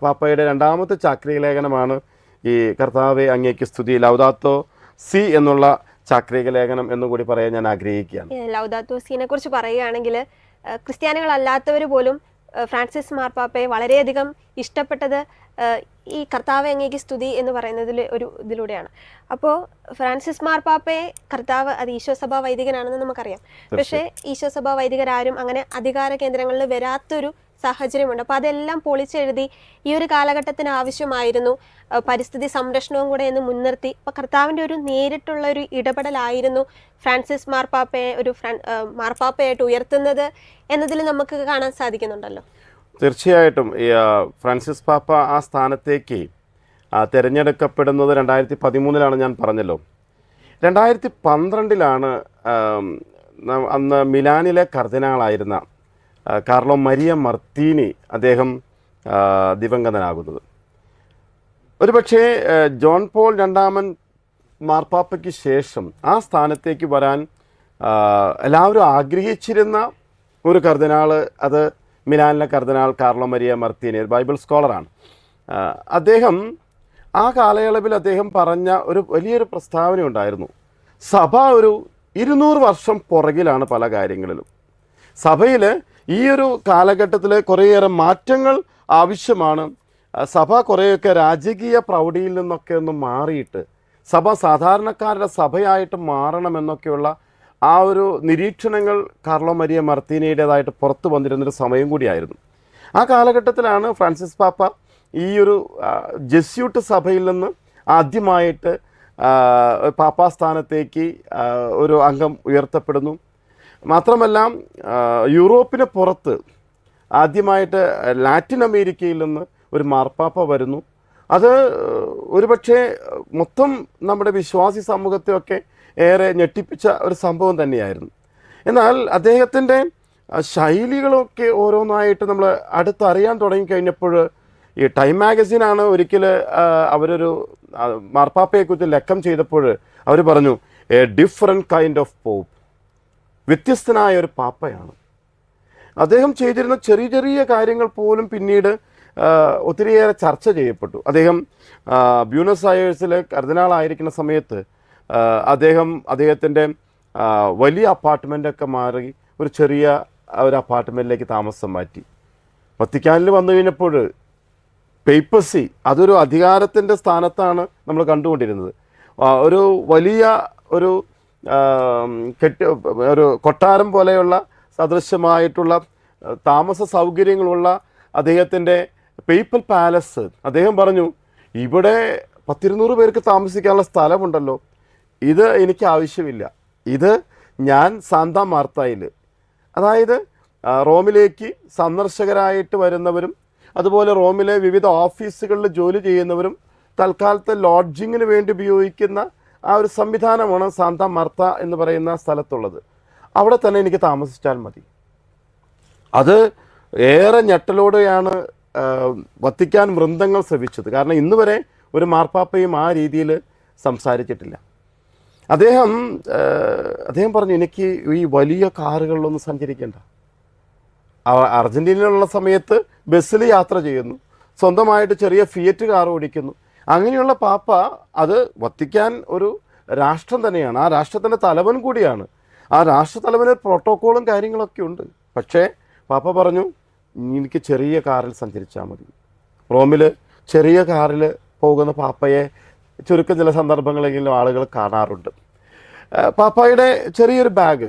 പാപ്പയുടെ രണ്ടാമത്തെ ചാക്രിക ലേഖനമാണ് ഈ കർത്താവെ അങ്ങേക്ക് സ്തുതി, ലൗദാത്തോ സി എന്നുള്ള ചാക്രിക ലേഖനം എന്നുകൂടി പറയാൻ ഞാൻ ആഗ്രഹിക്കുകയാണ്. ലൗദാത്തോ സിനെ കുറിച്ച് പറയുകയാണെങ്കിൽ ക്രിസ്ത്യാനികളല്ലാത്തവർ പോലും ഫ്രാൻസിസ് മാർപ്പാപ്പയെ വളരെയധികം ഇഷ്ടപ്പെട്ടത് ഈ കർത്താവ് അങ്ങേക്ക് സ്തുതി എന്ന് പറയുന്നതിൽ ഒരു ഇതിലൂടെയാണ്. അപ്പോൾ ഫ്രാൻസിസ് മാർപ്പാപ്പയെ കർത്താവ് അത് ഈശോസഭാ വൈദികനാണെന്ന് നമുക്കറിയാം. പക്ഷേ ഈശോസഭാ വൈദികരാരും അങ്ങനെ അധികാര കേന്ദ്രങ്ങളിൽ വരാത്തൊരു സാഹചര്യമുണ്ട്. അപ്പോൾ അതെല്ലാം പൊളിച്ചെഴുതി ഈ ഒരു കാലഘട്ടത്തിന് ആവശ്യമായിരുന്നു പരിസ്ഥിതി സംരക്ഷണവും കൂടെ എന്ന് മുൻനിർത്തി അപ്പോൾ കർത്താവിൻ്റെ ഒരു നേരിട്ടുള്ള ഒരു ഇടപെടലായിരുന്നു ഫ്രാൻസിസ് മാർപ്പാപ്പയെ ഒരു മാർപ്പാപ്പയായിട്ട് ഉയർത്തുന്നത് എന്നതിൽ നമുക്ക് കാണാൻ സാധിക്കുന്നുണ്ടല്ലോ. തീർച്ചയായിട്ടും ഈ ഫ്രാൻസിസ് പാപ്പ ആ സ്ഥാനത്തേക്ക് തിരഞ്ഞെടുക്കപ്പെടുന്നത് 2013 ഞാൻ പറഞ്ഞല്ലോ. 2012 അന്ന് മിലാനിലെ കർദിനാളായിരുന്ന കാർലോ മരിയ മർത്തീനി അദ്ദേഹം ദിവംഗതനാകുന്നത്. ഒരുപക്ഷെ ജോൺ പോൾ II മാർപ്പാപ്പയ്ക്ക് ശേഷം ആ സ്ഥാനത്തേക്ക് വരാൻ എല്ലാവരും ആഗ്രഹിച്ചിരുന്ന ഒരു കർദിനാൾ, അത് മിലാനിലെ കർദിനാൾ കാർലോ മരിയ മർത്തീനി, ഒരു ബൈബിൾ സ്കോളറാണ്. അദ്ദേഹം ആ കാലയളവിൽ അദ്ദേഹം പറഞ്ഞ ഒരു വലിയൊരു പ്രസ്താവന ഉണ്ടായിരുന്നു. സഭ ഒരു 200 വർഷം പുറകിലാണ് പല കാര്യങ്ങളിലും. സഭയിൽ ഈ ഒരു കാലഘട്ടത്തിൽ കുറേയേറെ മാറ്റങ്ങൾ ആവശ്യമാണ്. സഭ കുറേയൊക്കെ രാജകീയ പ്രൗഢിയിൽ നിന്നൊക്കെ ഒന്ന് മാറിയിട്ട് സഭ സാധാരണക്കാരുടെ സഭയായിട്ട് മാറണമെന്നൊക്കെയുള്ള ആ ഒരു നിരീക്ഷണങ്ങൾ കാർലോ മരിയ മർത്തീനിയുടേതായിട്ട് പുറത്തു വന്നിരുന്നൊരു സമയം കൂടിയായിരുന്നു. ആ കാലഘട്ടത്തിലാണ് ഫ്രാൻസിസ് പാപ്പ ഈ ഒരു ജെസ്യൂട്ട് സഭയിൽ നിന്ന് ആദ്യമായിട്ട് പാപ്പാസ്ഥാനത്തേക്ക് ഒരു അംഗം ഉയർത്തപ്പെടുന്നു. മാത്രമല്ല യൂറോപ്പിന് പുറത്ത് ആദ്യമായിട്ട് ലാറ്റിൻ അമേരിക്കയിൽ നിന്ന് ഒരു മാർപ്പാപ്പ വരുന്നു. അത് ഒരുപക്ഷെ മൊത്തം നമ്മുടെ വിശ്വാസി സമൂഹത്തെയൊക്കെ ഏറെ ഞെട്ടിപ്പിച്ച ഒരു സംഭവം തന്നെയായിരുന്നു. എന്നാൽ അദ്ദേഹത്തിൻ്റെ ശൈലികളൊക്കെ ഓരോന്നായിട്ട് നമ്മൾ അടുത്തറിയാൻ തുടങ്ങിക്കഴിഞ്ഞപ്പോൾ ഈ ടൈം മാഗസിനാണ് ഒരിക്കൽ അവരൊരു മാർപ്പാപ്പയെക്കുറിച്ച് ലക്കം ചെയ്തപ്പോൾ അവർ പറഞ്ഞു a different kind of pope, വ്യത്യസ്തനായ ഒരു പാപ്പയാണ്. അദ്ദേഹം ചെയ്തിരുന്ന ചെറിയ ചെറിയ കാര്യങ്ങൾ പോലും പിന്നീട് ഒത്തിരിയേറെ ചർച്ച ചെയ്യപ്പെട്ടു. അദ്ദേഹം ബ്യൂണസ് അയേഴ്സിലെ കർദിനാളായിരിക്കുന്ന സമയത്ത് അദ്ദേഹത്തിൻ്റെ വലിയ അപ്പാർട്ട്മെൻറ്റൊക്കെ മാറി ഒരു ചെറിയ ഒരു അപ്പാർട്ട്മെൻറ്റിലേക്ക് താമസം മാറ്റി. വത്തിക്കാനിൽ വന്നു കഴിഞ്ഞപ്പോൾ പേപ്പസി അതൊരു അധികാരത്തിൻ്റെ സ്ഥാനത്താണ് നമ്മൾ കണ്ടുകൊണ്ടിരുന്നത്. ഒരു വലിയ ഒരു ഒരു കൊട്ടാരം പോലെയുള്ള സദൃശമായിട്ടുള്ള താമസ സൗകര്യങ്ങളുള്ള അദ്ദേഹത്തിൻ്റെ പേപ്പൽ പാലസ്, അദ്ദേഹം പറഞ്ഞു ഇവിടെ 100-200 പേർക്ക് താമസിക്കാനുള്ള സ്ഥലമുണ്ടല്ലോ, ഇത് എനിക്ക് ആവശ്യമില്ല, ഇത് ഞാൻ സാന്താ മാർത്തായിൽ, അതായത് റോമിലേക്ക് സന്ദർശകരായിട്ട് വരുന്നവരും അതുപോലെ റോമിലെ വിവിധ ഓഫീസുകളിൽ ജോലി ചെയ്യുന്നവരും തൽക്കാലത്തെ ലോഡ്ജിങ്ങിന് വേണ്ടി ഉപയോഗിക്കുന്ന ആ ഒരു സംവിധാനമാണ് സാന്താ മാർത്ത എന്ന് പറയുന്ന സ്ഥലത്തുള്ളത്. അവിടെ തന്നെ എനിക്ക് താമസിച്ചാൽ മതി. അത് ഏറെ ഞെട്ടലോടെയാണ് വത്തിക്കാൻ വൃന്ദങ്ങൾ ശ്രവിച്ചത്. കാരണം ഇന്ന് വരെ ഒരു മാർപ്പാപ്പയും ആ രീതിയിൽ സംസാരിച്ചിട്ടില്ല. അദ്ദേഹം പറഞ്ഞു എനിക്ക് ഈ വലിയ കാറുകളിലൊന്നും സഞ്ചരിക്കേണ്ട. അർജൻറ്റീനയിലുള്ള സമയത്ത് ബസ്സിൽ യാത്ര ചെയ്യുന്നു, സ്വന്തമായിട്ട് ചെറിയ ഫിയറ്റ് കാർ ഓടിക്കുന്നു. അങ്ങനെയുള്ള പാപ്പ അത് വത്തിക്കാൻ ഒരു രാഷ്ട്രം തന്നെയാണ്, ആ രാഷ്ട്രത്തിൻ്റെ തലവൻ കൂടിയാണ്. ആ രാഷ്ട്രത്തലവന് പ്രോട്ടോക്കോളും കാര്യങ്ങളൊക്കെ ഉണ്ട്. പക്ഷേ പാപ്പ പറഞ്ഞു എനിക്ക് ചെറിയ കാറിൽ സഞ്ചരിച്ചാൽ മതി. റോമിൽ ചെറിയ കാറിൽ പോകുന്ന പാപ്പയെ ചുരുക്കം ചില സന്ദർഭങ്ങളെങ്കിലും ആളുകൾ കാണാറുണ്ട്. പാപ്പായുടെ ചെറിയൊരു ബാഗ്,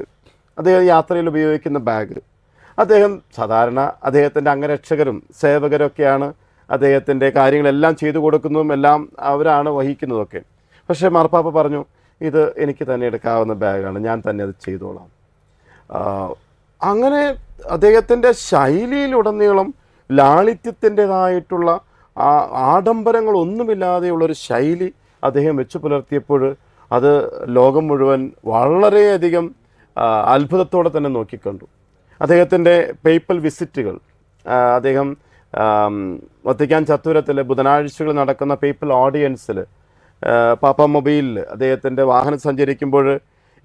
അദ്ദേഹം യാത്രയിൽ ഉപയോഗിക്കുന്ന ബാഗ്, അദ്ദേഹം സാധാരണ അദ്ദേഹത്തിൻ്റെ അംഗരക്ഷകരും സേവകരൊക്കെയാണ് അദ്ദേഹത്തിൻ്റെ കാര്യങ്ങളെല്ലാം ചെയ്തു കൊടുക്കുന്നതും എല്ലാം അവരാണ് വഹിക്കുന്നതൊക്കെ. പക്ഷേ മാർപ്പാപ്പ പറഞ്ഞു, ഇത് എനിക്ക് തന്നെ എടുക്കാവുന്ന ബാഗാണ്, ഞാൻ തന്നെ അത് ചെയ്തോളാം. അങ്ങനെ അദ്ദേഹത്തിൻ്റെ ശൈലിയിലുടനീളം ലാളിത്യത്തിൻ്റെതായിട്ടുള്ള ആഡംബരങ്ങളൊന്നുമില്ലാതെയുള്ളൊരു ശൈലി അദ്ദേഹം വെച്ചു പുലർത്തിയപ്പോൾ അത് ലോകം മുഴുവൻ വളരെയധികം അത്ഭുതത്തോടെ തന്നെ നോക്കിക്കണ്ടു. അദ്ദേഹത്തിൻ്റെ പേപ്പൽ വിസിറ്റുകൾ, അദ്ദേഹം വത്തിക്കാൻ ചത്തുരത്തിൽ ബുധനാഴ്ചകൾ നടക്കുന്ന പേപ്പൽ ഓഡിയൻസിൽ പാപ്പ മൊബൈലിൽ അദ്ദേഹത്തിൻ്റെ വാഹനം സഞ്ചരിക്കുമ്പോൾ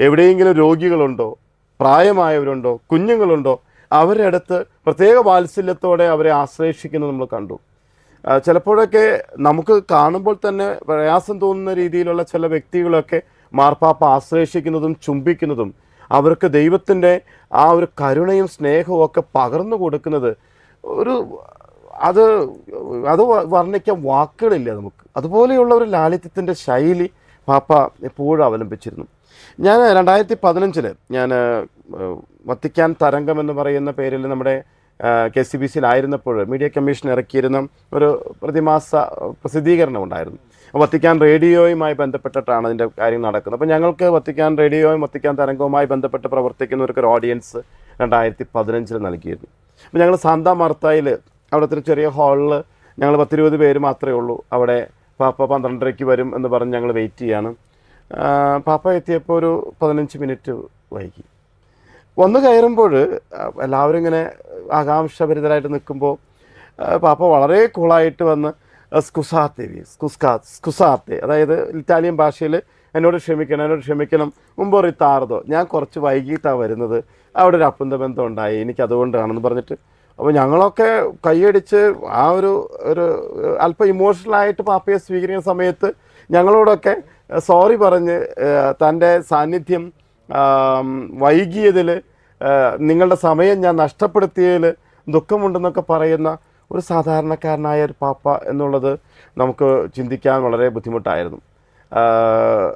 എവിടെയെങ്കിലും രോഗികളുണ്ടോ, പ്രായമായവരുണ്ടോ, കുഞ്ഞുങ്ങളുണ്ടോ, അവരുടെ അടുത്ത് പ്രത്യേക വാത്സല്യത്തോടെ അവരെ ആശ്ലേഷിക്കുന്നത് നമ്മൾ കണ്ടു. ചിലപ്പോഴൊക്കെ നമുക്ക് കാണുമ്പോൾ തന്നെ പ്രയാസം തോന്നുന്ന രീതിയിലുള്ള ചില വ്യക്തികളൊക്കെ മാർപ്പാപ്പ ആശ്ലേഷിക്കുന്നതും ചുംബിക്കുന്നതും അവർക്ക് ദൈവത്തിൻ്റെ ആ ഒരു കരുണയും സ്നേഹവും ഒക്കെ പകർന്നു കൊടുക്കുന്നത് അത് വർണ്ണിക്കാൻ വാക്കുകളില്ല നമുക്ക്. അതുപോലെയുള്ള ഒരു ലാളിത്യത്തിൻ്റെ ശൈലി പാപ്പ എപ്പോഴും അവലംബിച്ചിരുന്നു. ഞാൻ 2015 ഞാൻ വത്തിക്കാൻ തരംഗം എന്ന് പറയുന്ന പേരിൽ നമ്മുടെ KCBC-യിലായിരുന്നപ്പോൾ മീഡിയ കമ്മീഷൻ ഇറക്കിയിരുന്ന ഒരു പ്രതിമാസ പ്രസിദ്ധീകരണം ഉണ്ടായിരുന്നു. വത്തിക്കാൻ റേഡിയോയുമായി ബന്ധപ്പെട്ടിട്ടാണ് അതിൻ്റെ കാര്യം നടക്കുന്നത്. അപ്പോൾ ഞങ്ങൾക്ക് വത്തിക്കാൻ റേഡിയോയും വത്തിക്കാൻ തരംഗവുമായി ബന്ധപ്പെട്ട് പ്രവർത്തിക്കുന്നവർക്കൊരു ഓഡിയൻസ് 2015 നൽകിയിരുന്നു. അപ്പോൾ ഞങ്ങൾ സാന്താ മാർത്തായിൽ അവിടുത്തെ ഒരു ചെറിയ ഹാളിൽ ഞങ്ങൾ 10-20 പേര് മാത്രമേ ഉള്ളൂ. അവിടെ പാപ്പ 12:30 വരും എന്ന് പറഞ്ഞ് ഞങ്ങൾ വെയിറ്റ് ചെയ്യാണ്. പാപ്പ എത്തിയപ്പോൾ ഒരു 15 മിനിറ്റ് വൈകി. വന്ന് കയറുമ്പോൾ എല്ലാവരും ഇങ്ങനെ ആകാംക്ഷഭരിതരായിട്ട് നിൽക്കുമ്പോൾ പാപ്പ വളരെ കൂളായിട്ട് വന്ന് സ്കുസാത്തെ, അതായത് ഇറ്റാലിയൻ ഭാഷയിൽ എന്നോട് ക്ഷമിക്കണം, മുമ്പ് റിത്താർദോ, ഞാൻ കുറച്ച് വൈകിട്ടാണ് വരുന്നത്, അവിടെ ഒരു അപ്പന്തബന്ധം ഉണ്ടായി, എനിക്കതുകൊണ്ടാണെന്ന് പറഞ്ഞിട്ട്. അപ്പോൾ ഞങ്ങളൊക്കെ കൈയടിച്ച് ആ ഒരു അല്പം ഇമോഷണലായിട്ട് പാപ്പയെ സ്വീകരിക്കുന്ന സമയത്ത് ഞങ്ങളോടൊക്കെ സോറി പറഞ്ഞ് തൻ്റെ സാന്നിധ്യം വൈകിയതിൽ, നിങ്ങളുടെ സമയം ഞാൻ നഷ്ടപ്പെടുത്തിയതിൽ ദുഃഖമുണ്ടെന്നൊക്കെ പറയുന്ന ഒരു സാധാരണക്കാരനായ ഒരു പാപ്പ എന്നുള്ളത് നമുക്ക് ചിന്തിക്കാൻ വളരെ ബുദ്ധിമുട്ടായിരുന്നു.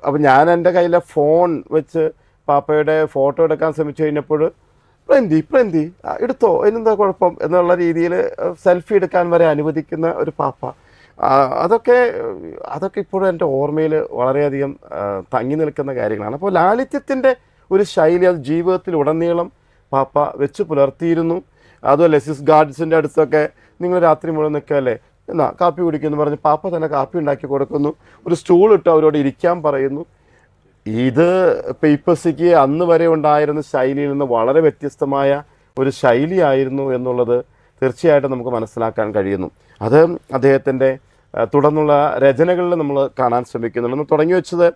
അപ്പോൾ ഞാൻ എൻ്റെ കയ്യിലെ ഫോൺ വെച്ച് പാപ്പയുടെ ഫോട്ടോ എടുക്കാൻ ശ്രമിച്ചു കഴിഞ്ഞപ്പോൾ പ്രന്തി എടുത്തോ, അതിനെന്താ കുഴപ്പം എന്നുള്ള രീതിയിൽ സെൽഫി എടുക്കാൻ വരെ അനുവദിക്കുന്ന ഒരു പാപ്പ. അതൊക്കെ ഇപ്പോഴും എൻ്റെ ഓർമ്മയിൽ വളരെയധികം തങ്ങി നിൽക്കുന്ന കാര്യങ്ങളാണ്. അപ്പോൾ ലാളിത്യത്തിൻ്റെ ഒരു ശൈലി അത് ജീവിതത്തിൽ ഉടനീളം പാപ്പ വെച്ച് പുലർത്തിയിരുന്നു. അതുപോലെ ലെസിസ് ഗാർഡ്സിൻ്റെ അടുത്തൊക്കെ നിങ്ങൾ രാത്രി മുഴുവൻ നിൽക്കല്ലേ, എന്നാ കാപ്പി കുടിക്കുമെന്ന് പറഞ്ഞ് പാപ്പ തന്നെ കാപ്പി ഉണ്ടാക്കി കൊടുക്കുന്നു, ഒരു സ്റ്റൂൾ ഇട്ട് അവരോട് ഇരിക്കാൻ പറയുന്നു. ഇത് പേപ്പസിക്ക് അന്ന് വരെ ഉണ്ടായിരുന്ന ശൈലിയിൽ നിന്ന് വളരെ വ്യത്യസ്തമായ ഒരു ശൈലിയായിരുന്നു എന്നുള്ളത് തീർച്ചയായിട്ടും നമുക്ക് മനസ്സിലാക്കാൻ കഴിയുന്നു. അത് അദ്ദേഹത്തിൻ്റെ തുടർന്നുള്ള രചനകളിൽ നമ്മൾ കാണാൻ ശ്രമിക്കുന്നുണ്ട്. നമ്മൾ തുടങ്ങി വെച്ചത്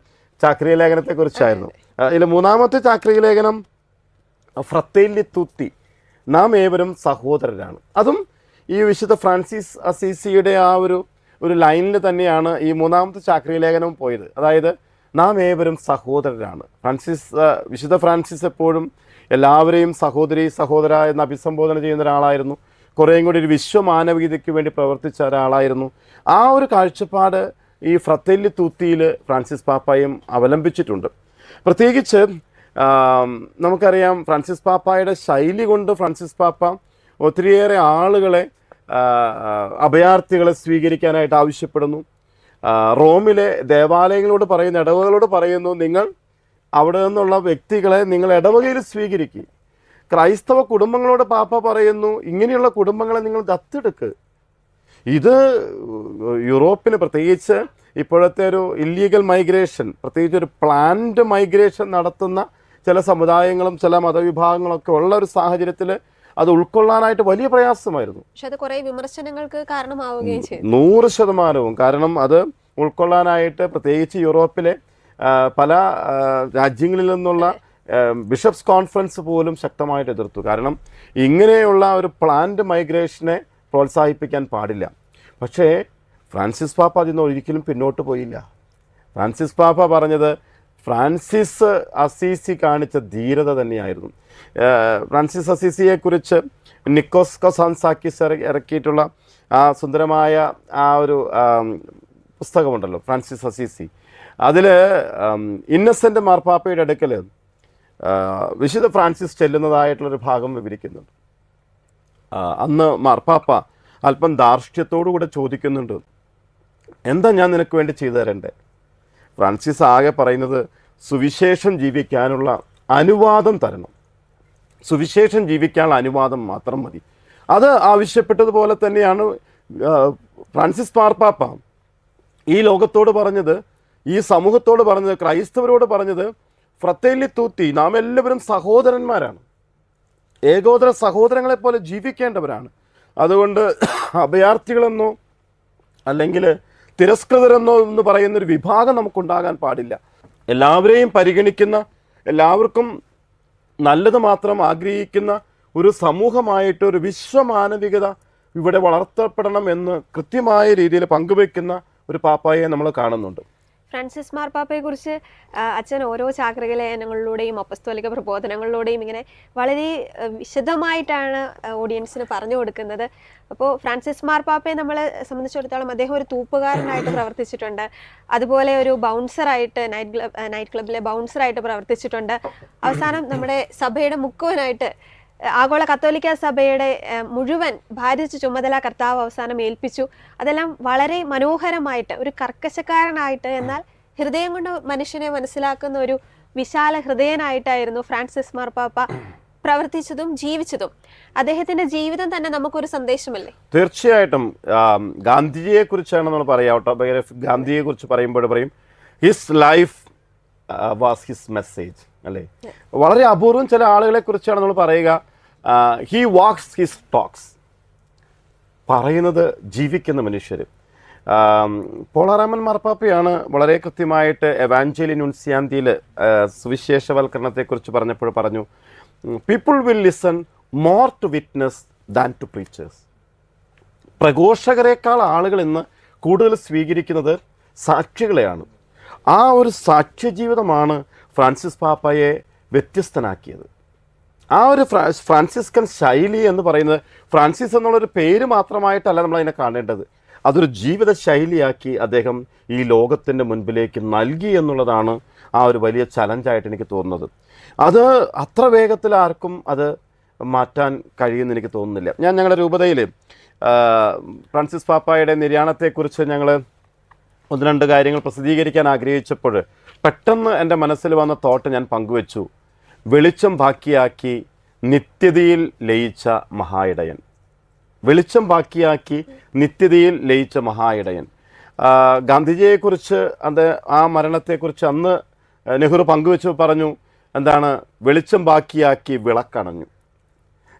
ചാക്രിക ലേഖനത്തെക്കുറിച്ചായിരുന്നു. ഇതിൽ മൂന്നാമത്തെ ചാക്രിക ലേഖനം ഫ്രത്തേല്ലി തുത്തി, നാം ഏവരും സഹോദരരാണ്. അതും ഈ വിശുദ്ധ ഫ്രാൻസിസ് അസീസിയുടെ ആ ഒരു ലൈനിൽ തന്നെയാണ് ഈ മൂന്നാമത്തെ ചാക്രിക ലേഖനം പോയത്. അതായത് നാം ഏവരും സഹോദരരാണ്. വിശുദ്ധ ഫ്രാൻസിസ് എപ്പോഴും എല്ലാവരെയും സഹോദര എന്ന് അഭിസംബോധന ചെയ്യുന്ന ഒരാളായിരുന്നു. കുറേയും കൂടി ഒരു വിശ്വമാനവികതയ്ക്ക് വേണ്ടി പ്രവർത്തിച്ച ഒരാളായിരുന്നു. ആ ഒരു കാഴ്ചപ്പാട് ഈ ഫ്രത്തേല്ലി തൂത്തിയിൽ ഫ്രാൻസിസ് പാപ്പായും അവലംബിച്ചിട്ടുണ്ട്. പ്രത്യേകിച്ച് നമുക്കറിയാം, ഫ്രാൻസിസ് പാപ്പായുടെ ശൈലി കൊണ്ട് ഫ്രാൻസിസ് പാപ്പ ഒത്തിരിയേറെ ആളുകളെ, അഭയാർത്ഥികളെ സ്വീകരിക്കാനായിട്ട് ആവശ്യപ്പെടുന്നു. റോമിലെ ദേവാലയങ്ങളോട് പറയുന്നു, ഇടവകളോട് പറയുന്നു, നിങ്ങൾ അവിടെ നിന്നുള്ള വ്യക്തികളെ നിങ്ങൾ ഇടവകയിൽ സ്വീകരിക്കുക. ക്രൈസ്തവ കുടുംബങ്ങളോട് പാപ്പ പറയുന്നു, ഇങ്ങനെയുള്ള കുടുംബങ്ങളെ നിങ്ങൾ ദത്തെടുക്കുക. ഇത് യൂറോപ്പിന്, പ്രത്യേകിച്ച് ഇപ്പോഴത്തെ ഒരു ഇല്ലീഗൽ മൈഗ്രേഷൻ, പ്രത്യേകിച്ച് ഒരു പ്ലാൻഡ് മൈഗ്രേഷൻ നടത്തുന്ന ചില സമുദായങ്ങളും ചില മതവിഭാഗങ്ങളൊക്കെ ഉള്ള ഒരു സാഹചര്യത്തിൽ അത് ഉൾക്കൊള്ളാനായിട്ട് വലിയ പ്രയാസമായിരുന്നു. പക്ഷെ അത് കുറേ വിമർശനങ്ങൾക്ക് കാരണമാവുകയും ചെയ്തു. 100%. കാരണം അത് ഉൾക്കൊള്ളാനായിട്ട് പ്രത്യേകിച്ച് യൂറോപ്പിലെ പല രാജ്യങ്ങളിൽ നിന്നുള്ള ബിഷപ്സ് കോൺഫറൻസ് പോലും ശക്തമായിട്ട് എതിർത്തു. കാരണം ഇങ്ങനെയുള്ള ഒരു പ്ലാൻഡ് മൈഗ്രേഷനെ പ്രോത്സാഹിപ്പിക്കാൻ പാടില്ല. പക്ഷേ ഫ്രാൻസിസ് പാപ്പ അതിന് ഒരിക്കലും പിന്നോട്ട് പോയില്ല. ഫ്രാൻസിസ് പാപ്പ പറഞ്ഞത് ഫ്രാൻസിസ് അസീസി കാണിച്ച ധീരത തന്നെയായിരുന്നു. ഫ്രാൻസിസ് അസീസിയെക്കുറിച്ച് നിക്കോസ് കൊസാൻസാക്കിസ് ഇറക്കിയിട്ടുള്ള ആ സുന്ദരമായ ആ ഒരു പുസ്തകമുണ്ടല്ലോ, ഫ്രാൻസിസ് അസീസി. അതിൽ ഇന്നസെൻ്റ് മാർപ്പാപ്പയുടെ അടുക്കൽ വിശുദ്ധ ഫ്രാൻസിസ് ചെല്ലുന്നതായിട്ടുള്ളൊരു ഭാഗം വിവരിക്കുന്നുണ്ട്. അന്ന് മാർപ്പാപ്പ അല്പം ധാർഷ്ട്യത്തോടുകൂടെ ചോദിക്കുന്നുണ്ട്, എന്താ ഞാൻ നിനക്ക് വേണ്ടി ചെയ്തു തരണ്ടേ? ഫ്രാൻസിസ് ആകെ പറയുന്നത്, സുവിശേഷം ജീവിക്കാനുള്ള അനുവാദം തരണം, സുവിശേഷം ജീവിക്കാനുള്ള അനുവാദം മാത്രം മതി. അത് ആവശ്യപ്പെട്ടതുപോലെ തന്നെയാണ് ഫ്രാൻസിസ് മാർപ്പാപ്പ ഈ ലോകത്തോട് പറഞ്ഞത്, ഈ സമൂഹത്തോട് പറഞ്ഞത്, ക്രൈസ്തവരോട് പറഞ്ഞത്, ഫ്രത്തേലി തൂത്തി, നാം എല്ലാവരും സഹോദരന്മാരാണ്, ഏകോദര സഹോദരങ്ങളെപ്പോലെ ജീവിക്കേണ്ടവരാണ്. അതുകൊണ്ട് അഭയാർത്ഥികളെന്നോ അല്ലെങ്കിൽ തിരസ്കൃതരെന്നോ എന്ന് പറയുന്നൊരു വിഭാഗം നമുക്കുണ്ടാകാൻ പാടില്ല. എല്ലാവരെയും പരിഗണിക്കുന്ന, എല്ലാവർക്കും നല്ലത് മാത്രം ആഗ്രഹിക്കുന്ന ഒരു സമൂഹമായിട്ട് ഒരു വിശ്വമാനവികത ഇവിടെ വളർത്തപ്പെടണം എന്ന് കൃത്യമായ രീതിയിൽ പങ്കുവെക്കുന്ന ഒരു പാപ്പായെ നമ്മൾ കാണുന്നുണ്ട്. ഫ്രാൻസിസ് മാർപ്പാപ്പയെക്കുറിച്ച് അച്ഛൻ ഓരോ ചാക്രിക ലേഖനങ്ങളിലൂടെയും അപ്പസ്തോലിക പ്രബോധനങ്ങളിലൂടെയും ഇങ്ങനെ വളരെ വിശദമായിട്ടാണ് ഓഡിയൻസിന് പറഞ്ഞു കൊടുക്കുന്നത്. അപ്പോൾ ഫ്രാൻസിസ് മാർപ്പാപ്പയെ നമ്മളെ സംബന്ധിച്ചിടത്തോളം അദ്ദേഹം ഒരു തൂപ്പുകാരനായിട്ട് പ്രവർത്തിച്ചിട്ടുണ്ട്, അതുപോലെ ഒരു ബൗൺസറായിട്ട് നൈറ്റ് ക്ലബിലെ ബൗൺസറായിട്ട് പ്രവർത്തിച്ചിട്ടുണ്ട്. അവസാനം നമ്മുടെ സഭയുടെ മുക്കുവനായിട്ട് ആഗോള കത്തോലിക്ക സഭയുടെ മുഴുവൻ ഭാരിച്ച ചുമതല കർത്താവ് അവസാനം ഏൽപ്പിച്ചു. അതെല്ലാം വളരെ മനോഹരമായിട്ട്, ഒരു കർക്കശക്കാരനായിട്ട് എന്നാൽ ഹൃദയം കൊണ്ട് മനുഷ്യനെ മനസ്സിലാക്കുന്ന ഒരു വിശാല ഹൃദയനായിട്ടായിരുന്നു ഫ്രാൻസിസ് മാർപ്പാപ്പ പ്രവർത്തിച്ചതും ജീവിച്ചതും. അദ്ദേഹത്തിന്റെ ജീവിതം തന്നെ നമുക്കൊരു സന്ദേശമല്ലേ? തീർച്ചയായിട്ടും. ഗാന്ധിജിയെ കുറിച്ചാണ് നമ്മൾ പറയാം, ഓട്ടോബയോഗ്രഫി ഗാന്ധിയെ കുറിച്ച് പറയുമ്പോൾ പറയും his life was his message അല്ലേ. വളരെ അപൂർവം ചില ആളുകളെ കുറിച്ചാണ് നമ്മൾ പറയുക, ഹി വാക്സ് ഹിസ് ടോക്സ്, പറയുന്നത് ജീവിക്കുന്ന മനുഷ്യർ. പോളാറാമൻ മാർപ്പാപ്പയാണ് വളരെ കൃത്യമായിട്ട് എവാഞ്ചലി നുൻസിയാന്തിയിൽ സുവിശേഷവൽക്കരണത്തെക്കുറിച്ച് പറഞ്ഞപ്പോൾ പറഞ്ഞു, people will listen more to witness than to preachers. പ്രഘോഷകരെക്കാൾ ആളുകൾ ഇന്ന് കൂടുതൽ സ്വീകരിക്കുന്നത് സാക്ഷികളെയാണ്. ആ ഒരു സാക്ഷ്യജീവിതമാണ് ഫ്രാൻസിസ് പാപ്പയെ വ്യത്യസ്തനാക്കിയത്. ആ ഒരു ഫ്രാൻസിസ്കൻ ശൈലി എന്ന് പറയുന്നത്, ഫ്രാൻസിസ് എന്നുള്ളൊരു പേര് മാത്രമായിട്ടല്ല നമ്മളതിനെ കാണേണ്ടത്, അതൊരു ജീവിത ശൈലിയാക്കി അദ്ദേഹം ഈ ലോകത്തിൻ്റെ മുൻപിലേക്ക് നൽകി എന്നുള്ളതാണ് ആ ഒരു വലിയ ചലഞ്ചായിട്ട് എനിക്ക് തോന്നുന്നത്. അത് അത്ര വേഗത്തിൽ ആർക്കും അത് മാറ്റാൻ കഴിയുമെന്ന് എനിക്ക് തോന്നുന്നില്ല. ഞങ്ങളുടെ രൂപതയിൽ ഫ്രാൻസിസ് പാപ്പായുടെ നിര്യാണത്തെക്കുറിച്ച് ഞങ്ങൾ ഒന്ന് രണ്ട് കാര്യങ്ങൾ പ്രസിദ്ധീകരിക്കാൻ ആഗ്രഹിച്ചപ്പോൾ പെട്ടെന്ന് എൻ്റെ മനസ്സിൽ വന്ന തോട്ട് ഞാൻ പങ്കുവച്ചു. വെളിച്ചം ബാക്കിയാക്കി നിത്യതയിൽ ലയിച്ച മഹായിടയൻ, വെളിച്ചം ബാക്കിയാക്കി നിത്യതയിൽ ലയിച്ച മഹായിടയൻ. ഗാന്ധിജിയെക്കുറിച്ച് ആ മരണത്തെക്കുറിച്ച് അന്ന് നെഹ്റു പങ്കുവെച്ച് പറഞ്ഞു, എന്താണ്, വെളിച്ചം ബാക്കിയാക്കി വിളക്കണഞ്ഞു.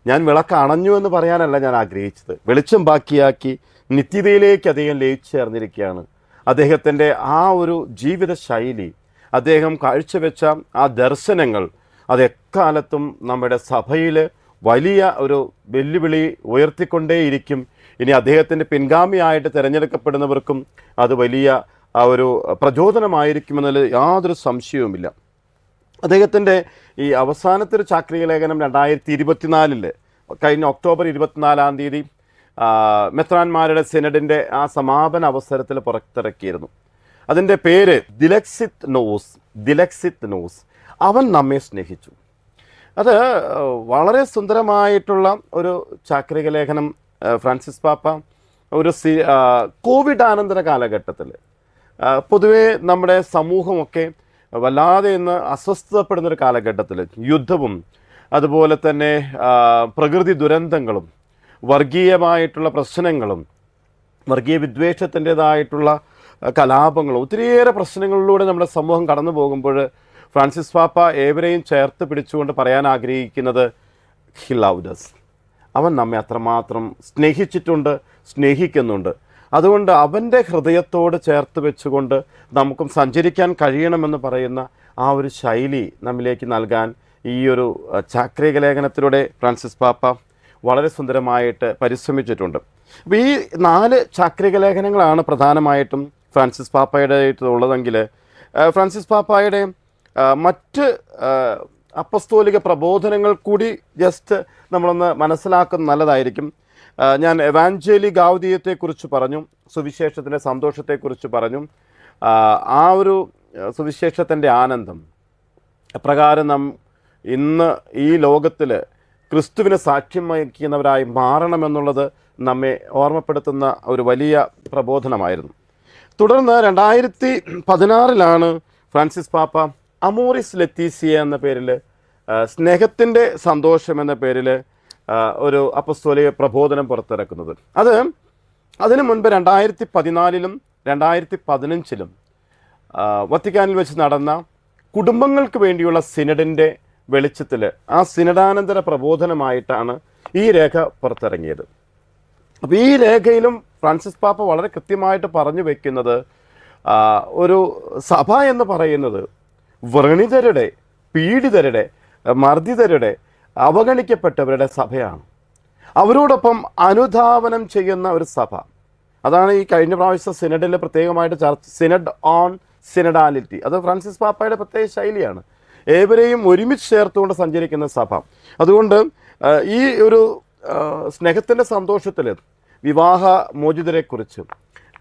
ഞാൻ വിളക്ക് അണഞ്ഞു എന്ന് പറയാനല്ല ഞാൻ ആഗ്രഹിച്ചത്, വെളിച്ചം ബാക്കിയാക്കി നിത്യതയിലേക്ക് അദ്ദേഹം ലയിച്ചു ചേർന്നിരിക്കുകയാണ്. അദ്ദേഹത്തിൻ്റെ ആ ഒരു ജീവിത ശൈലി, അദ്ദേഹം കാഴ്ചവെച്ച ആ ദർശനങ്ങൾ, അത് എക്കാലത്തും നമ്മുടെ സഭയിൽ വലിയ ഒരു വെല്ലുവിളി ഉയർത്തിക്കൊണ്ടേയിരിക്കും. ഇനി അദ്ദേഹത്തിൻ്റെ പിൻഗാമിയായിട്ട് തിരഞ്ഞെടുക്കപ്പെടുന്നവർക്കും അത് വലിയ ആ ഒരു പ്രചോദനമായിരിക്കുമെന്നതിൽ യാതൊരു സംശയവുമില്ല. അദ്ദേഹത്തിൻ്റെ ഈ അവസാനത്തെ ഒരു ചാക്രിക ലേഖനം 2024 കഴിഞ്ഞ ഒക്ടോബർ 24 മെത്രാന്മാരുടെ സിനഡിൻ്റെ ആ സമാപന അവസരത്തിൽ പുറത്തിറക്കിയിരുന്നു. അതിൻ്റെ പേര് ദിലക്സിത് നോസ്, അവൻ നമ്മെ സ്നേഹിച്ചു. അത് വളരെ സുന്ദരമായിട്ടുള്ള ഒരു ചാക്രിക ലേഖനം. ഫ്രാൻസിസ് പാപ്പ ഒരു കോവിഡ് ആനന്തര കാലഘട്ടത്തിൽ പൊതുവേ നമ്മുടെ സമൂഹമൊക്കെ വല്ലാതെ ഇന്ന് അസ്വസ്ഥതപ്പെടുന്നൊരു കാലഘട്ടത്തിൽ യുദ്ധവും അതുപോലെ തന്നെ പ്രകൃതി ദുരന്തങ്ങളും വർഗീയമായിട്ടുള്ള പ്രശ്നങ്ങളും വർഗീയ വിദ്വേഷത്തിൻ്റെതായിട്ടുള്ള കലാപങ്ങളും ഒത്തിരിയേറെ പ്രശ്നങ്ങളിലൂടെ നമ്മുടെ സമൂഹം കടന്നു പോകുമ്പോൾ ഫ്രാൻസിസ് പാപ്പ ഏവരെയും ചേർത്ത് പിടിച്ചുകൊണ്ട് പറയാൻ ആഗ്രഹിക്കുന്നത് ഹി ലവ്ഡ് us. അവൻ നമ്മെ അത്രമാത്രം സ്നേഹിച്ചിട്ടുണ്ട്, സ്നേഹിക്കുന്നുണ്ട്. അതുകൊണ്ട് അവൻ്റെ ഹൃദയത്തോട് ചേർത്ത് വെച്ചുകൊണ്ട് നമുക്കും സഞ്ചരിക്കാൻ കഴിയണമെന്ന് പറയുന്ന ആ ഒരു ശൈലി നമ്മിലേക്ക് നൽകാൻ ഈ ഒരു ചാക്രിക ലേഖനത്തിലൂടെ ഫ്രാൻസിസ് പാപ്പ വളരെ സുന്ദരമായിട്ട് പരിശ്രമിച്ചിട്ടുണ്ട്. അപ്പോൾ ഈ 4 ചാക്രിക ലേഖനങ്ങളാണ് പ്രധാനമായിട്ടും ഫ്രാൻസിസ് പാപ്പയുടെ ഉള്ളതെങ്കിൽ ഫ്രാൻസിസ് പാപ്പായുടെ മറ്റ് അപ്പസ്തോലിക പ്രബോധനങ്ങൾ കൂടി ജസ്റ്റ് നമ്മളൊന്ന് മനസ്സിലാക്കുന്നത് നല്ലതായിരിക്കും. ഞാൻ എവാഞ്ചേലി ഗൗദിയത്തെക്കുറിച്ച് പറഞ്ഞു, സുവിശേഷത്തിൻ്റെ സന്തോഷത്തെക്കുറിച്ച് പറഞ്ഞു. ആ ഒരു സുവിശേഷത്തിൻ്റെ ആനന്ദം അപ്രകാരം നാം ഇന്ന് ഈ ലോകത്തിൽ ക്രിസ്തുവിനെ സാക്ഷ്യം വഹിക്കുന്നവരായി മാറണമെന്നുള്ളത് നമ്മെ ഓർമ്മപ്പെടുത്തുന്ന ഒരു വലിയ പ്രബോധനമായിരുന്നു. തുടർന്ന് 2016 ഫ്രാൻസിസ് പാപ്പ അമോറിസ് ലെത്തീസിയ എന്ന പേരിൽ, സ്നേഹത്തിൻ്റെ സന്തോഷം എന്ന പേരിൽ ഒരു അപ്പസ്തോലിക പ്രബോധനം പുറത്തിറക്കുന്നത്. അതിനു മുൻപ് 2014 2015 വത്തിക്കാനിൽ വെച്ച് നടന്ന കുടുംബങ്ങൾക്ക് വേണ്ടിയുള്ള സിനഡിൻ്റെ വെളിച്ചത്തിൽ ആ സിനഡാനന്തര പ്രബോധനമായിട്ടാണ് ഈ രേഖ പുറത്തിറങ്ങിയത്. അപ്പോൾ ഈ രേഖയിലും ഫ്രാൻസിസ് പാപ്പ വളരെ കൃത്യമായിട്ട് പറഞ്ഞു വയ്ക്കുന്നത്, ഒരു സഭ എന്ന് പറയുന്നത് വ്രണിതരുടെ, പീഡിതരുടെ, മർദ്ദിതരുടെ, അവഗണിക്കപ്പെട്ടവരുടെ സഭയാണ്. അവരോടൊപ്പം അനുധാവനം ചെയ്യുന്ന ഒരു സഭ. അതാണ് ഈ കഴിഞ്ഞ പ്രാവശ്യത്തെ സിനഡിൽ പ്രത്യേകമായിട്ട് സിനഡ് ഓൺ സിനഡാലിറ്റി. അത് ഫ്രാൻസിസ് പാപ്പയുടെ പ്രത്യേക ശൈലിയാണ്. ഏവരെയും ഒരുമിച്ച് ചേർത്തുകൊണ്ട് സഞ്ചരിക്കുന്ന സഭ. അതുകൊണ്ട് ഈ ഒരു സ്നേഹത്തിൻ്റെ സന്തോഷത്തിൽ വിവാഹ മോചിതരെക്കുറിച്ച്,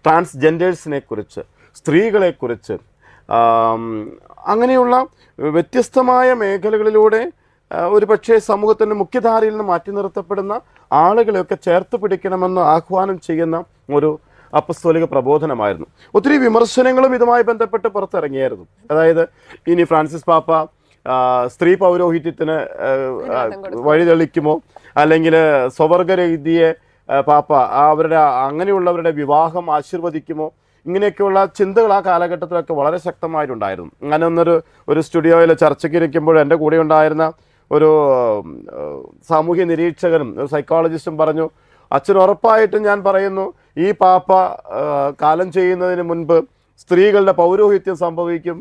ട്രാൻസ്ജെൻഡേഴ്സിനെക്കുറിച്ച്, സ്ത്രീകളെക്കുറിച്ച്, അങ്ങനെയുള്ള വ്യത്യസ്തമായ മേഖലകളിലൂടെ ഒരു പക്ഷേ സമൂഹത്തിൻ്റെ മുഖ്യധാരയിൽ നിന്ന് മാറ്റി നിർത്തപ്പെടുന്ന ആളുകളെയൊക്കെ ചേർത്ത് പിടിക്കണമെന്ന് ആഹ്വാനം ചെയ്യുന്ന ഒരു അപ്പസ്തോലിക പ്രബോധനമായിരുന്നു. ഒത്തിരി വിമർശനങ്ങളും ഇതുമായി ബന്ധപ്പെട്ട് പുറത്തിറങ്ങിയായിരുന്നു. അതായത് ഇനി ഫ്രാൻസിസ് പാപ്പ സ്ത്രീ പൗരോഹിത്യത്തിന് വഴിതെളിക്കുമോ, അല്ലെങ്കിൽ സ്വവർഗരീതിയെ പാപ്പ അവരുടെ അങ്ങനെയുള്ളവരുടെ വിവാഹം ആശീർവദിക്കുമോ, ഇങ്ങനെയൊക്കെയുള്ള ചിന്തകൾ ആ കാലഘട്ടത്തിലൊക്കെ വളരെ ശക്തമായിട്ടുണ്ടായിരുന്നു. അങ്ങനെ ഒരു സ്റ്റുഡിയോയിൽ ചർച്ചയ്ക്ക് ഇരിക്കുമ്പോൾ എൻ്റെ കൂടെ ഉണ്ടായിരുന്ന ഒരു സാമൂഹ്യ നിരീക്ഷകനും ഒരു സൈക്കോളജിസ്റ്റും പറഞ്ഞു, അച്ഛൻ ഉറപ്പായിട്ടും ഞാൻ പറയുന്നു, ഈ പാപ്പ കാലം ചെയ്യുന്നതിന് മുൻപ് സ്ത്രീകളുടെ പൗരോഹിത്യം സംഭവിക്കും,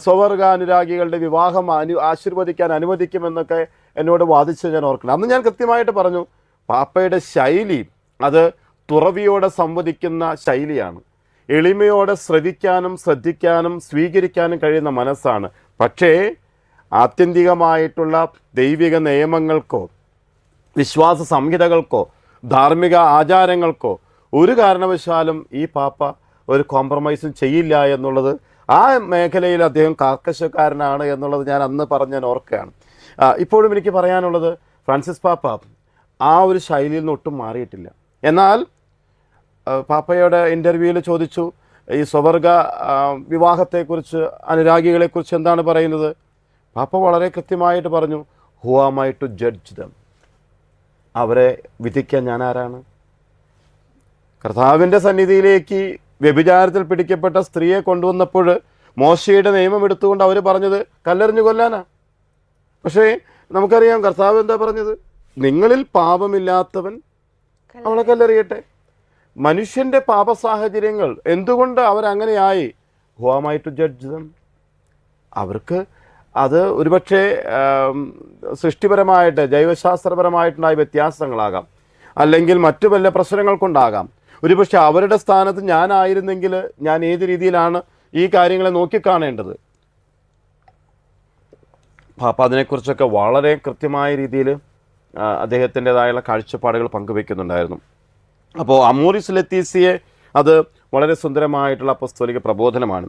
സ്വവർഗാനുരാഗികളുടെ വിവാഹം ആശീർവദിക്കാൻ അനുവദിക്കുമെന്നൊക്കെ എന്നോട് വാദിച്ച് ഞാൻ ഓർക്കണം. അന്ന് ഞാൻ കൃത്യമായിട്ട് പറഞ്ഞു, പാപ്പയുടെ ശൈലി അത് തുറവിയോടെ സംവദിക്കുന്ന ശൈലിയാണ്. എളിമയോടെ ശ്രവിക്കാനും ശ്രദ്ധിക്കാനും സ്വീകരിക്കാനും കഴിയുന്ന മനസ്സാണ്. പക്ഷേ ആത്യന്തികമായിട്ടുള്ള ദൈവിക നിയമങ്ങൾക്കോ വിശ്വാസ സംഹിതകൾക്കോ ധാർമ്മിക ആചാരങ്ങൾക്കോ ഒരു കാരണവശാലും ഈ പാപ്പ ഒരു കോംപ്രമൈസും ചെയ്യില്ല എന്നുള്ളത്, ആ മേഖലയിൽ അദ്ദേഹം കാർക്കശക്കാരനാണ് എന്നുള്ളത് ഞാൻ അന്ന് പറഞ്ഞ് ഓർക്കുകയാണ്. ഇപ്പോഴും എനിക്ക് പറയാനുള്ളത്, ഫ്രാൻസിസ് പാപ്പ ആ ഒരു ശൈലിയിൽ നിന്ന് ഒട്ടും മാറിയിട്ടില്ല. എന്നാൽ പാപ്പയുടെ ഇൻ്റർവ്യൂവിൽ ചോദിച്ചു, ഈ സ്വവർഗ വിവാഹത്തെക്കുറിച്ച്, അനുരാഗികളെക്കുറിച്ച് എന്താണ് പറയുന്നത്? പാപ്പ വളരെ കൃത്യമായിട്ട് പറഞ്ഞു, who am I to judge them? അവരെ വിധിക്കാൻ ഞാൻ ആരാണ്? കർത്താവിൻ്റെ സന്നിധിയിലേക്ക് വ്യഭിചാരത്തിൽ പിടിക്കപ്പെട്ട സ്ത്രീയെ കൊണ്ടുവന്നപ്പോൾ മോശയുടെ നിയമം എടുത്തുകൊണ്ട് അവർ പറഞ്ഞത് കല്ലെറിഞ്ഞു കൊല്ലാനാ. പക്ഷേ നമുക്കറിയാം കർത്താവ് എന്താ പറഞ്ഞത്? നിങ്ങളിൽ പാപമില്ലാത്തവൻ അവളെ കല്ലെറിയട്ടെ. മനുഷ്യൻ്റെ പാപ സാഹചര്യങ്ങൾ എന്തുകൊണ്ട് അവരങ്ങനെയായി? Who am I to judge them? അവർക്ക് അത് ഒരുപക്ഷെ സൃഷ്ടിപരമായിട്ട് ജൈവശാസ്ത്രപരമായിട്ടുണ്ടായ വ്യത്യാസങ്ങളാകാം, അല്ലെങ്കിൽ മറ്റു വല്ല പ്രശ്നങ്ങൾ കൊണ്ടാകാം. ഒരുപക്ഷെ അവരുടെ സ്ഥാനത്ത് ഞാനായിരുന്നെങ്കിൽ ഞാൻ ഏത് രീതിയിലാണ് ഈ കാര്യങ്ങളെ നോക്കിക്കാണേണ്ടത്? പാപ്പ അതിനെക്കുറിച്ചൊക്കെ വളരെ കൃത്യമായ രീതിയിൽ അദ്ദേഹത്തിൻ്റെതായുള്ള കാഴ്ചപ്പാടുകൾ പങ്കുവെക്കുന്നുണ്ടായിരുന്നു. അപ്പോൾ അമോറിസ് ലെത്തീസിയെ അത് വളരെ സുന്ദരമായിട്ടുള്ള അപ്പസ്തോലിക പ്രബോധനമാണ്.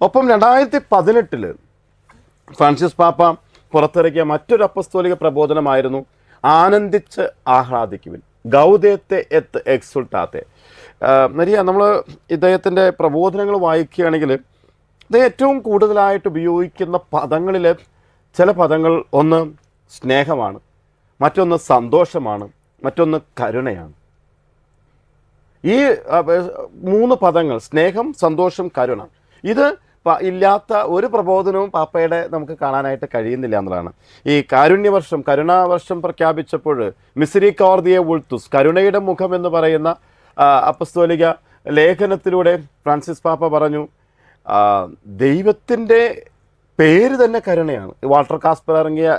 ഒപ്പം 2018 ഫ്രാൻസിസ് പാപ്പ പുറത്തിറക്കിയ മറ്റൊരു അപ്പസ്തോലിക പ്രബോധനമായിരുന്നു ആനന്ദിച്ച് ആഹ്ലാദിക്കുവിൻ, ഗൗദേത്തെ എത്ത് എക്സുൾട്ടാത്തെ. മരിയ, നമ്മൾ ഇദ്ദേഹത്തിൻ്റെ പ്രബോധനങ്ങൾ വായിക്കുകയാണെങ്കിൽ ഇത് ഏറ്റവും കൂടുതലായിട്ട് ഉപയോഗിക്കുന്ന പദങ്ങളിൽ ചില പദങ്ങൾ, ഒന്ന് സ്നേഹമാണ്, മറ്റൊന്ന് സന്തോഷമാണ്, മറ്റൊന്ന് കരുണയാണ്. ഈ 3 പദങ്ങൾ, സ്നേഹം, സന്തോഷം, കരുണ, ഇത് ഇല്ലാത്ത ഒരു പ്രബോധനവും പാപ്പയുടെ നമുക്ക് കാണാനായിട്ട് കഴിയുന്നില്ല എന്നുള്ളതാണ്. ഈ കാരുണ്യവർഷം, കരുണാവർഷം പ്രഖ്യാപിച്ചപ്പോൾ മിസിരിക്കോർദിയെ വുൾത്തുസ്, കരുണയുടെ മുഖം എന്ന് പറയുന്ന അപ്പസ്തോലിക ലേഖനത്തിലൂടെ ഫ്രാൻസിസ് പാപ്പ പറഞ്ഞു, ദൈവത്തിൻ്റെ പേര് തന്നെ കരുണയാണ്. വാൾട്ടർ കാസ്പർ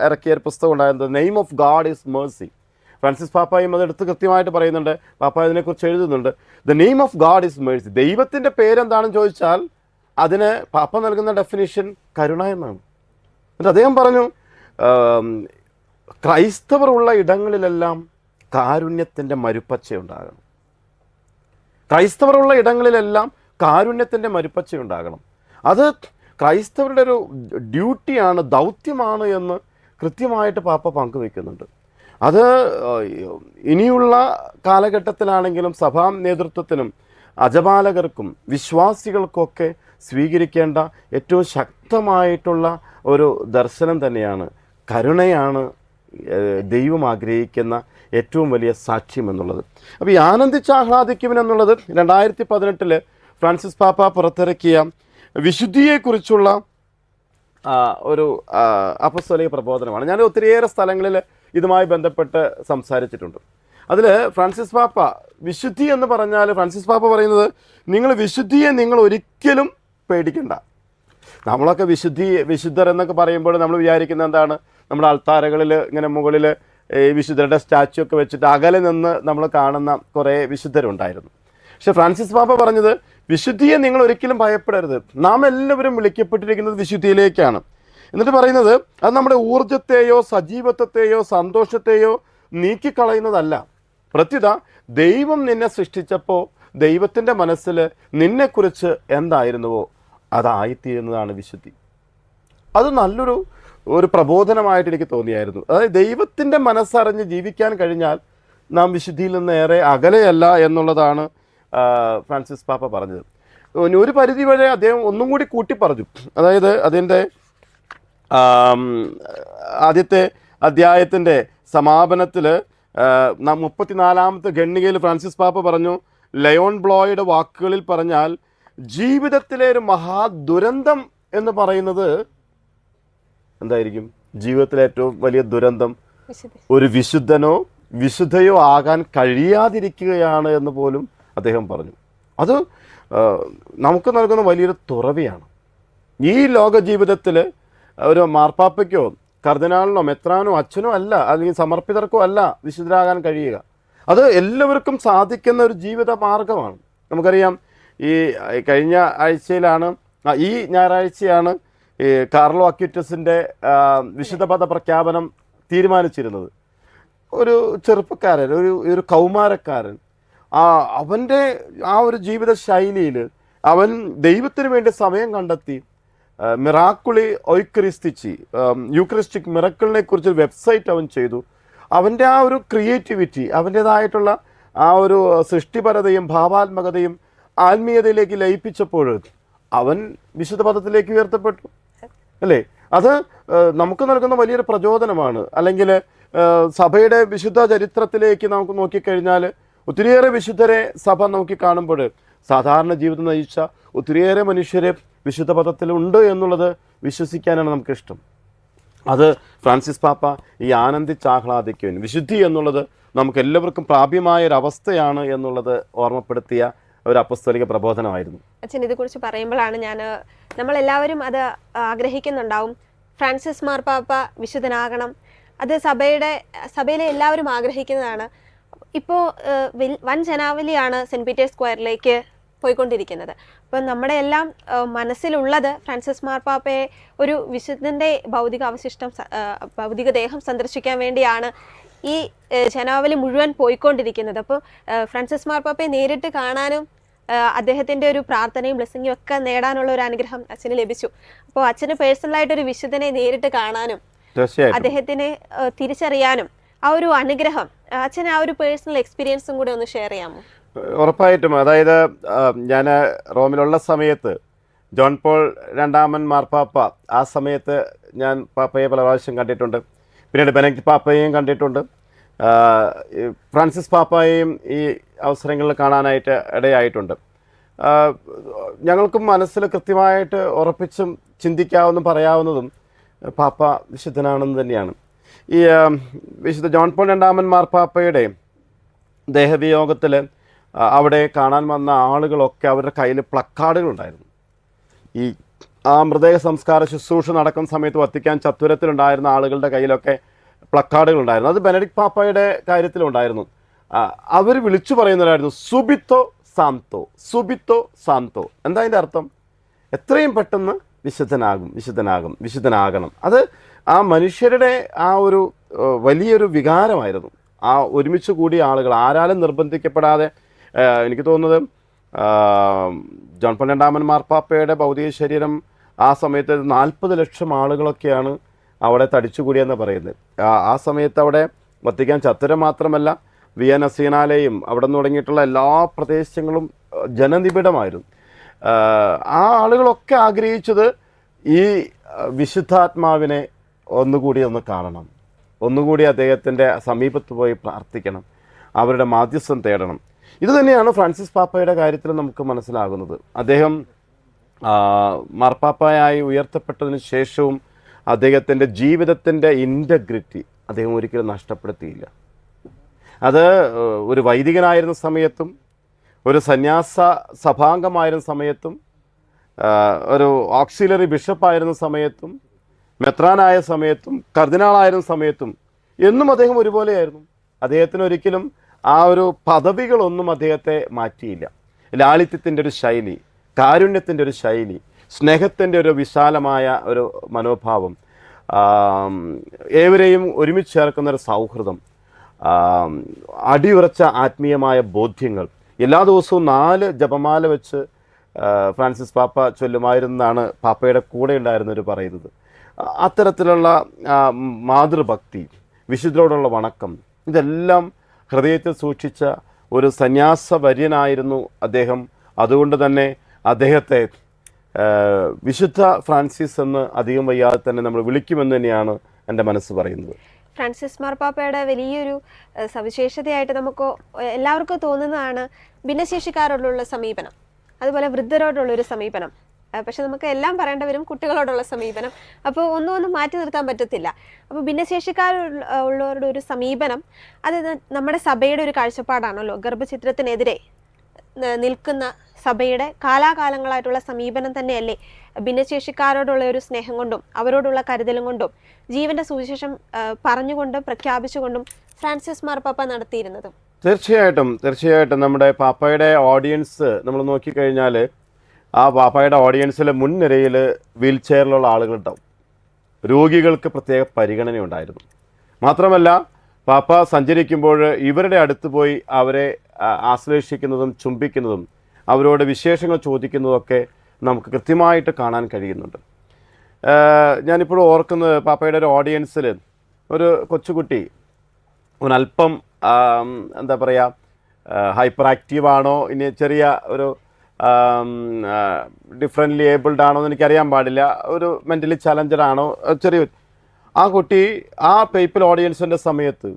ഇറക്കിയ ഒരു പുസ്തകം ഉണ്ടായിരുന്നത് name of God is mercy. Francis പാപ്പായും അതെടുത്ത് കൃത്യമായിട്ട് പറയുന്നുണ്ട്. പാപ്പ ഇതിനെക്കുറിച്ച് എഴുതുന്നുണ്ട്, the name of God is mercy. ദൈവത്തിൻ്റെ പേരെന്താണെന്ന് ചോദിച്ചാൽ അതിന് പാപ്പ നൽകുന്ന ഡെഫിനിഷൻ കരുണ എന്നാണ്. എന്നിട്ട് അദ്ദേഹം പറഞ്ഞു, ക്രൈസ്തവരുള്ള ഇടങ്ങളിലെല്ലാം കാരുണ്യത്തിൻ്റെ മരുപ്പച്ചയുണ്ടാകണം. ക്രൈസ്തവരുള്ള ഇടങ്ങളിലെല്ലാം കാരുണ്യത്തിൻ്റെ മരുപ്പച്ചയുണ്ടാകണം. അത് ക്രൈസ്തവരുടെ ഒരു ഡ്യൂട്ടിയാണ്, ദൗത്യമാണ് എന്ന് കൃത്യമായിട്ട് പാപ്പ പങ്കുവയ്ക്കുന്നുണ്ട്. അത് ഇനിയുള്ള കാലഘട്ടത്തിലാണെങ്കിലും സഭാ നേതൃത്വത്തിനും അജപാലകർക്കും വിശ്വാസികൾക്കൊക്കെ സ്വീകരിക്കേണ്ട ഏറ്റവും ശക്തമായിട്ടുള്ള ഒരു ദർശനം തന്നെയാണ്. കരുണയാണ് ദൈവം ആഗ്രഹിക്കുന്ന ഏറ്റവും വലിയ സാക്ഷ്യം എന്നുള്ളത്. അപ്പോൾ ഈ ആനന്ദിച്ചാഹ്ലാദിക്കുവിൻ എന്നുള്ളത് 2018 ഫ്രാൻസിസ് പാപ്പ പുറത്തിറക്കിയ വിശുദ്ധിയെക്കുറിച്ചുള്ള ഒരു അപ്പസ്തോലിക പ്രബോധനമാണ്. ഞാൻ ഒത്തിരിയേറെ സ്ഥലങ്ങളിൽ ഇതുമായി ബന്ധപ്പെട്ട് സംസാരിച്ചിട്ടുണ്ട്. അതിൽ ഫ്രാൻസിസ് പാപ്പ വിശുദ്ധി എന്ന് പറഞ്ഞാൽ ഫ്രാൻസിസ് പാപ്പ പറയുന്നത്, വിശുദ്ധിയെ നിങ്ങൾ ഒരിക്കലും പേടിക്കണ്ട. നമ്മളൊക്കെ വിശുദ്ധർ എന്നൊക്കെ പറയുമ്പോൾ നമ്മൾ വിചാരിക്കുന്നത് എന്താണ്, നമ്മുടെ അൾത്താരകളിൽ ഇങ്ങനെ മുകളിൽ ഈ വിശുദ്ധരുടെ സ്റ്റാച്ചു ഒക്കെ വെച്ചിട്ട് അകലെ നിന്ന് നമ്മൾ കാണുന്ന കുറേ വിശുദ്ധരുണ്ടായിരുന്നു. പക്ഷെ ഫ്രാൻസിസ് പാപ്പ പറഞ്ഞത്, വിശുദ്ധിയെ നിങ്ങൾ ഒരിക്കലും ഭയപ്പെടരുത്, നാം എല്ലാവരും വിളിക്കപ്പെട്ടിരിക്കുന്നത് വിശുദ്ധിയിലേക്കാണ്. എന്നിട്ട് പറയുന്നത്, അത് നമ്മുടെ ഊർജത്തെയോ സജീവത്വത്തെയോ സന്തോഷത്തെയോ നീക്കിക്കളയുന്നതല്ല. പ്രത്യുത ദൈവം നിന്നെ സൃഷ്ടിച്ചപ്പോൾ ദൈവത്തിൻ്റെ മനസ്സിൽ നിന്നെക്കുറിച്ച് എന്തായിരുന്നുവോ അതായിത്തീരുന്നതാണ് വിശുദ്ധി. അത് നല്ലൊരു പ്രബോധനമായിട്ട് എനിക്ക് തോന്നിയായിരുന്നു. അതായത് ദൈവത്തിൻ്റെ മനസ്സറിഞ്ഞ് ജീവിക്കാൻ കഴിഞ്ഞാൽ നാം വിശുദ്ധിയിൽ നിന്ന് ഏറെ അകലെയല്ല എന്നുള്ളതാണ് ഫ്രാൻസിസ് പാപ്പ പറഞ്ഞത്. ഒരു പരിധി വരെ അദ്ദേഹം ഒന്നും കൂടി കൂട്ടി പറഞ്ഞു. അതായത് അതിൻ്റെ ആദ്യത്തെ അധ്യായത്തിൻ്റെ സമാപനത്തിൽ 34ാമത്തെ ഖണ്ഡികയിൽ ഫ്രാൻസിസ് പാപ്പ പറഞ്ഞു, ലയോൺ ബ്ലോയുടെ വാക്കുകളിൽ പറഞ്ഞാൽ ജീവിതത്തിലെ ഒരു മഹാദുരന്തം എന്ന് പറയുന്നത് എന്തായിരിക്കും? ജീവിതത്തിലെ ഏറ്റവും വലിയ ദുരന്തം ഒരു വിശുദ്ധനോ വിശുദ്ധയോ ആകാൻ കഴിയാതിരിക്കുകയാണ് എന്ന് പോലും അദ്ദേഹം പറഞ്ഞു. അത് നമുക്ക് നൽകുന്ന വലിയൊരു തുറവിയാണ്. ഈ ലോക ജീവിതത്തിൽ ഒരു മാർപ്പാപ്പയ്ക്കോ കർദിനാളിനോ മെത്രാനോ അച്ഛനോ അല്ല, അല്ലെങ്കിൽ സമർപ്പിതർക്കോ അല്ല വിശുദ്ധരാകാൻ കഴിയുക. അത് എല്ലാവർക്കും സാധിക്കുന്ന ഒരു ജീവിത മാർഗമാണ്. നമുക്കറിയാം, ഈ കഴിഞ്ഞ ആഴ്ചയിലാണ്, ഈ ഞായറാഴ്ചയാണ് ഈ കാർലോ അക്യൂറ്റസിൻ്റെ വിശുദ്ധപദ പ്രഖ്യാപനം തീരുമാനിച്ചിരുന്നത്. ഒരു ചെറുപ്പക്കാരൻ, ഒരു കൗമാരക്കാരൻ, അവൻ്റെ ആ ഒരു ജീവിത ശൈലിയിൽ അവൻ ദൈവത്തിന് വേണ്ടി സമയം കണ്ടെത്തി മിറാക്കുളി ഒയ്ക്രിസ്തിച്ചി യൂക്രിസ്റ്റിക് മിറക്കിളിനെ കുറിച്ച് വെബ്സൈറ്റ് അവൻ ചെയ്തു. അവൻ്റെ ആ ഒരു ക്രിയേറ്റിവിറ്റി, അവൻ്റേതായിട്ടുള്ള ആ ഒരു സൃഷ്ടിപരതയും ഭാവാത്മകതയും ആത്മീയതയിലേക്ക് ലയിപ്പിച്ചപ്പോൾ അവൻ വിശുദ്ധ പദത്തിലേക്ക് ഉയർത്തപ്പെട്ടു, അല്ലേ? അത് നമുക്ക് നൽകുന്ന വലിയൊരു പ്രചോദനമാണ്. അല്ലെങ്കിൽ സഭയുടെ വിശുദ്ധ ചരിത്രത്തിലേക്ക് നമുക്ക് നോക്കിക്കഴിഞ്ഞാൽ ഒത്തിരിയേറെ വിശുദ്ധരെ സഭ നോക്കി കാണുമ്പോൾ സാധാരണ ജീവിതം നയിച്ച ഒത്തിരിയേറെ മനുഷ്യരെ വിശുദ്ധ പദത്തിലുണ്ട് എന്നുള്ളത് വിശ്വസിക്കാനാണ് നമുക്കിഷ്ടം. അത് ഫ്രാൻസിസ് പാപ്പ ഈ ആനന്ദിച്ചാഹ്ലാദിക്കുവാൻ വിശുദ്ധി എന്നുള്ളത് നമുക്ക് എല്ലാവർക്കും പ്രാപ്യമായ ഒരു അവസ്ഥയാണ് എന്നുള്ളത് ഓർമ്മപ്പെടുത്തിയ ഒരു അപ്പസ്തോലിക പ്രബോധനമായിരുന്നു. അച്ഛൻ ഇതേക്കുറിച്ച് പറയുമ്പോഴാണ് നമ്മളെല്ലാവരും അത് ആഗ്രഹിക്കുന്നുണ്ടാവും. ഫ്രാൻസിസ് മാർപ്പാപ്പ വിശുദ്ധനാകണം, അത് സഭയിലെ എല്ലാവരും ആഗ്രഹിക്കുന്നതാണ്. ഇപ്പോൾ വൻ ജനാവലിയാണ് സെൻറ്റ് പീറ്റേഴ്സ് സ്ക്വയറിലേക്ക് പോയിക്കൊണ്ടിരിക്കുന്നത്. അപ്പം നമ്മുടെ എല്ലാം മനസ്സിലുള്ളത് ഫ്രാൻസിസ് മാർപ്പാപ്പയെ ഒരു വിശുദ്ധൻ്റെ ഭൗതിക ദേഹം സന്ദർശിക്കാൻ വേണ്ടിയാണ് ഈ ജനാവലി മുഴുവൻ പോയിക്കൊണ്ടിരിക്കുന്നത്. അപ്പോൾ ഫ്രാൻസിസ് മാർപ്പാപ്പയെ നേരിട്ട് കാണാനും അദ്ദേഹത്തിൻ്റെ ഒരു പ്രാർത്ഥനയും ബ്ലെസ്സിങ്ങും ഒക്കെ നേടാനുള്ള ഒരു അനുഗ്രഹം അച്ഛന് ലഭിച്ചു. അപ്പോൾ അച്ഛന് പേഴ്സണലായിട്ടൊരു വിശുദ്ധനെ നേരിട്ട് കാണാനും അദ്ദേഹത്തിനെ തിരിച്ചറിയാനും ആ ഒരു അനുഗ്രഹം, അച്ഛൻ ആ ഒരു പേഴ്സണൽ എക്സ്പീരിയൻസും കൂടെ ഒന്ന് ഷെയർ ചെയ്യാമോ? ഉറപ്പായിട്ടും. അതായത് ഞാൻ റോമിലുള്ള സമയത്ത് ജോൺ പോൾ രണ്ടാമൻ മാർപ്പാപ്പ, ആ സമയത്ത് ഞാൻ പാപ്പയെ പല പ്രാവശ്യം കണ്ടിട്ടുണ്ട്. പിന്നീട് ബെനഡിക്ട് പാപ്പയെയും കണ്ടിട്ടുണ്ട്. ഫ്രാൻസിസ് പാപ്പയെയും ഈ അവസരങ്ങളിൽ കാണാനായിട്ട് ഇടയായിട്ടുണ്ട്. ഞങ്ങൾക്കും മനസ്സിൽ കൃത്യമായിട്ട് ഉറപ്പിച്ചും ചിന്തിക്കാവുന്നതും പറയാവുന്നതും പാപ്പ വിശുദ്ധനാണെന്ന് തന്നെയാണ്. ഈ വിശുദ്ധ ജോൺ പോൾ രണ്ടാമൻ മാർപ്പാപ്പയുടെ ദേഹവിയോഗത്തിൽ അവിടെ കാണാൻ വന്ന ആളുകളൊക്കെ അവരുടെ കയ്യിൽ പ്ലക്കാർഡുകളുണ്ടായിരുന്നു. ഈ ആ മൃതദേഹ സംസ്കാര ശുശ്രൂഷ നടക്കുന്ന സമയത്ത് വത്തിക്കാൻ ചത്തുരത്തിലുണ്ടായിരുന്ന ആളുകളുടെ കയ്യിലൊക്കെ പ്ലക്കാർഡുകളുണ്ടായിരുന്നു. അത് ബെനഡിക്ട് പാപ്പയുടെ കാര്യത്തിലുണ്ടായിരുന്നു. അവർ വിളിച്ചു പറയുന്നവരായിരുന്നു സുബിത്തോ സാന്തോ, സുബിത്തോ സാന്തോ. എന്താ അതിൻ്റെ അർത്ഥം? എത്രയും പെട്ടെന്ന് വിശുദ്ധനാകണം. അത് ആ മനുഷ്യരുടെ ആ ഒരു വലിയൊരു വികാരമായിരുന്നു. ആ ഒരുമിച്ച് കൂടിയ ആളുകൾ ആരാലും നിർബന്ധിക്കപ്പെടാതെ, എനിക്ക് തോന്നുന്നത് ജോൺ പോൾ രണ്ടാമൻ മാർപ്പാപ്പയുടെ ഭൗതിക ശരീരം ആ സമയത്ത് 40 ലക്ഷം ആളുകളൊക്കെയാണ് അവിടെ തടിച്ചുകൂടിയെന്ന് പറയുന്നത്. ആ സമയത്ത് അവിടെ വത്തിക്കാൻ ചത്തുരം മാത്രമല്ല, വിയന്ന സീനാലയും അവിടെ നിന്ന് തുടങ്ങിയിട്ടുള്ള എല്ലാ പ്രദേശങ്ങളും ജനനിബിഡമായിരുന്നു. ആ ആളുകളൊക്കെ ആഗ്രഹിച്ചത് ഈ വിശുദ്ധാത്മാവിനെ ഒന്നുകൂടി ഒന്ന് കാണണം, ഒന്നുകൂടി അദ്ദേഹത്തിൻ്റെ സമീപത്ത് പോയി പ്രാർത്ഥിക്കണം, അവരുടെ മാധ്യസ്ഥം തേടണം. ഇത് തന്നെയാണ് ഫ്രാൻസിസ് പാപ്പയുടെ കാര്യത്തിൽ നമുക്ക് മനസ്സിലാകുന്നത്. അദ്ദേഹം മാർപ്പാപ്പയായി ഉയർത്തപ്പെട്ടതിന് ശേഷവും അദ്ദേഹത്തിൻ്റെ ജീവിതത്തിൻ്റെ ഇൻറ്റഗ്രിറ്റി അദ്ദേഹം ഒരിക്കലും നഷ്ടപ്പെടുത്തിയില്ല. അത് ഒരു വൈദികനായിരുന്ന സമയത്തും, ഒരു സന്യാസ സഭാംഗമായിരുന്ന സമയത്തും, ഒരു ഓക്സിലറി ബിഷപ്പായിരുന്ന സമയത്തും, മെത്രാനായ സമയത്തും, കർദിനാളായിരുന്ന സമയത്തും എന്നും അദ്ദേഹം ഒരുപോലെയായിരുന്നു. അദ്ദേഹത്തിന് ഒരിക്കലും ആ ഒരു പദവികളൊന്നും അദ്ദേഹത്തെ മാറ്റിയില്ല. ലാളിത്യത്തിൻ്റെ ഒരു ശൈലി, കാരുണ്യത്തിൻ്റെ ഒരു ശൈലി, സ്നേഹത്തിൻ്റെ ഒരു വിശാലമായ ഒരു മനോഭാവം, ഏവരെയും ഒരുമിച്ച് ചേർക്കുന്ന ഒരു സൗഹൃദം, അടിയുറച്ച ആത്മീയമായ ബോധ്യങ്ങൾ. എല്ലാ ദിവസവും 4 ജപമാല വെച്ച് ഫ്രാൻസിസ് പാപ്പ ചൊല്ലുമായിരുന്നാണ് പാപ്പയുടെ കൂടെ ഉണ്ടായിരുന്നവർ പറയുന്നത്. അത്തരത്തിലുള്ള മാതൃഭക്തി, വിശുദ്ധരോടുള്ള വണക്കം, ഇതെല്ലാം ഹൃദയത്തിൽ സൂക്ഷിച്ച ഒരു സന്യാസവര്യനായിരുന്നു അദ്ദേഹം. അതുകൊണ്ട് തന്നെ അദ്ദേഹത്തെ വിശുദ്ധ ഫ്രാൻസിസ് എന്ന് അധികം വയ്യാതെ തന്നെ നമ്മൾ വിളിക്കുമെന്ന് തന്നെയാണ് എൻ്റെ മനസ്സ് പറയുന്നത്. ഫ്രാൻസിസ് മാർപ്പാപ്പയുടെ വലിയൊരു സവിശേഷതയായിട്ട് നമുക്ക് എല്ലാവർക്കും തോന്നുന്നതാണ് ഭിന്നശേഷിക്കാരോടുള്ള സമീപനം, അതുപോലെ വൃദ്ധരോടുള്ളൊരു സമീപനം. പക്ഷെ നമുക്ക് എല്ലാം പറയേണ്ടി വരും കുട്ടികളോടുള്ള സമീപനം. അപ്പോൾ ഒന്നും മാറ്റി നിർത്താൻ പറ്റത്തില്ല. അപ്പോൾ ഭിന്നശേഷിക്കാരുള്ളവരുടെ ഒരു സമീപനം അത് നമ്മുടെ സഭയുടെ ഒരു കാഴ്ചപ്പാടാണല്ലോ. ഗർഭചിത്രത്തിനെതിരെ നിൽക്കുന്ന സഭയുടെ കാലാകാലങ്ങളായിട്ടുള്ള സമീപനം തന്നെയല്ലേ ഭിന്നശേഷിക്കാരോടുള്ള ഒരു സ്നേഹം കൊണ്ടും അവരോടുള്ള കരുതലും കൊണ്ടും ജീവന്റെ സുവിശേഷം പറഞ്ഞുകൊണ്ടും പ്രഖ്യാപിച്ചുകൊണ്ടും ഫ്രാൻസിസ് മാർപ്പാപ്പ നടത്തിയിരുന്നത്. തീർച്ചയായിട്ടും നമ്മുടെ പാപ്പയുടെ ഓഡിയൻസ് നമ്മൾ നോക്കിക്കഴിഞ്ഞാൽ ആ പാപ്പയുടെ ഓഡിയൻസിലെ മുൻനിരയിൽ വീൽ ചെയറിലുള്ള ആളുകളുണ്ടാവും. രോഗികൾക്ക് പ്രത്യേക പരിഗണനയുണ്ടായിരുന്നു. മാത്രമല്ല പാപ്പ സഞ്ചരിക്കുമ്പോൾ ഇവരുടെ അടുത്ത് പോയി അവരെ ആശ്ലേഷിക്കുന്നതും ചുംബിക്കുന്നതും അവരോട് വിശേഷങ്ങൾ ചോദിക്കുന്നതൊക്കെ നമുക്ക് കൃത്യമായിട്ട് കാണാൻ കഴിയുന്നുണ്ട്. ഞാനിപ്പോഴും ഓർക്കുന്നത് പാപ്പയുടെ ഒരു ഓഡിയൻസിൽ ഒരു കൊച്ചുകുട്ടി ഒരല്പം എന്താ പറയുക, ഹൈപ്പർ ആക്റ്റീവാണോ, ഇനി ചെറിയ ഒരു ഡിഫറെൻ്റ്ലി ഏബിൾഡ് ആണോ എന്ന് എനിക്കറിയാൻ പാടില്ല, ഒരു മെൻ്റലി ചലഞ്ചഡ് ആണോ, ആ കുട്ടി ആ പേപ്പിൾ ഓഡിയൻസിൻ്റെ സമയത്ത്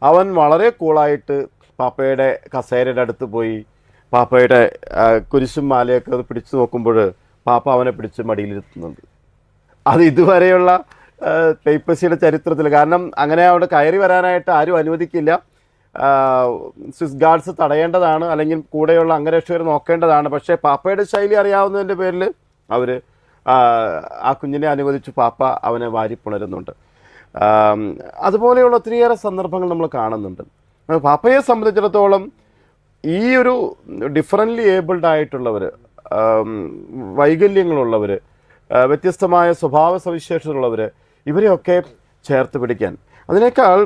അവൻ വളരെ കൂളായിട്ട് പാപ്പയുടെ കസേരയുടെ അടുത്ത് പോയി പാപ്പയുടെ കുരിശും മാലയൊക്കെ ഒന്ന് പിടിച്ചു നോക്കുമ്പോൾ പാപ്പ അവനെ പിടിച്ച് മടിയിലിരുത്തുന്നുണ്ട്. അത് ഇതുവരെയുള്ള പേപ്പസിയുടെ ചരിത്രത്തിൽ, കാരണം അങ്ങനെ അവിടെ കയറി വരാനായിട്ട് ആരും അനുവദിക്കില്ല. സ്വിസ് ഗാർഡ്സ് തടയേണ്ടതാണ്, അല്ലെങ്കിൽ കൂടെയുള്ള അംഗരക്ഷകർ നോക്കേണ്ടതാണ്. പക്ഷേ പാപ്പയുടെ ശൈലി അറിയാവുന്നതിൻ്റെ പേരിൽ അവർ ആ കുഞ്ഞിനെ അനുവദിച്ചു പാപ്പ അവനെ വാരിപ്പുണരുന്നുണ്ട്. അതുപോലെയുള്ള ഒത്തിരിയേറെ സന്ദർഭങ്ങൾ നമ്മൾ കാണുന്നുണ്ട്. പാപ്പയെ സംബന്ധിച്ചിടത്തോളം ഈ ഒരു ഡിഫറൻ്റ്ലി ഏബിൾഡ് ആയിട്ടുള്ളവർ, വൈകല്യങ്ങളുള്ളവർ, വ്യത്യസ്തമായ സ്വഭാവ സവിശേഷതയുള്ളവർ, ഇവരെയൊക്കെ ചേർത്ത് പിടിക്കാൻ, അതിനേക്കാൾ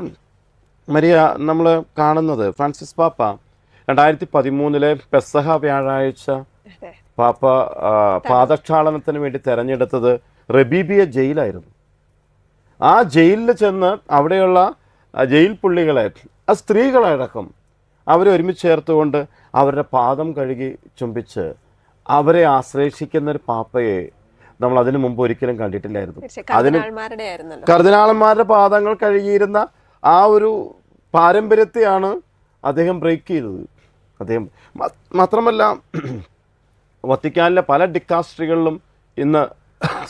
മരിയ നമ്മൾ കാണുന്നത് ഫ്രാൻസിസ് പാപ്പ 2013 പെസഹ വ്യാഴാഴ്ച പാപ്പ പാദക്ഷാളനത്തിന് വേണ്ടി തിരഞ്ഞെടുത്തത് റബീബിയ ജയിലായിരുന്നു. ആ ജയിലിൽ ചെന്ന് അവിടെയുള്ള ജയിൽ പുള്ളികളെ, ആ സ്ത്രീകളടക്കം അവരെ ഒരുമിച്ച് ചേർത്തുകൊണ്ട് അവരുടെ പാദം കഴുകി ചുംബിച്ച് അവരെ ആശ്ലേഷിക്കുന്ന ഒരു പാപ്പയെ നമ്മൾ അതിനു മുമ്പ് ഒരിക്കലും കണ്ടിട്ടില്ലായിരുന്നു. അതിന് കർദിനാളന്മാരുടെ പാദങ്ങൾ കഴുകിയിരുന്ന ആ ഒരു പാരമ്പര്യത്തെയാണ് അദ്ദേഹം ബ്രേക്ക് ചെയ്തത്. അദ്ദേഹം മാത്രമല്ല വത്തിക്കാനിലെ പല ഡിക്കാസ്ട്രികളിലും ഇന്ന്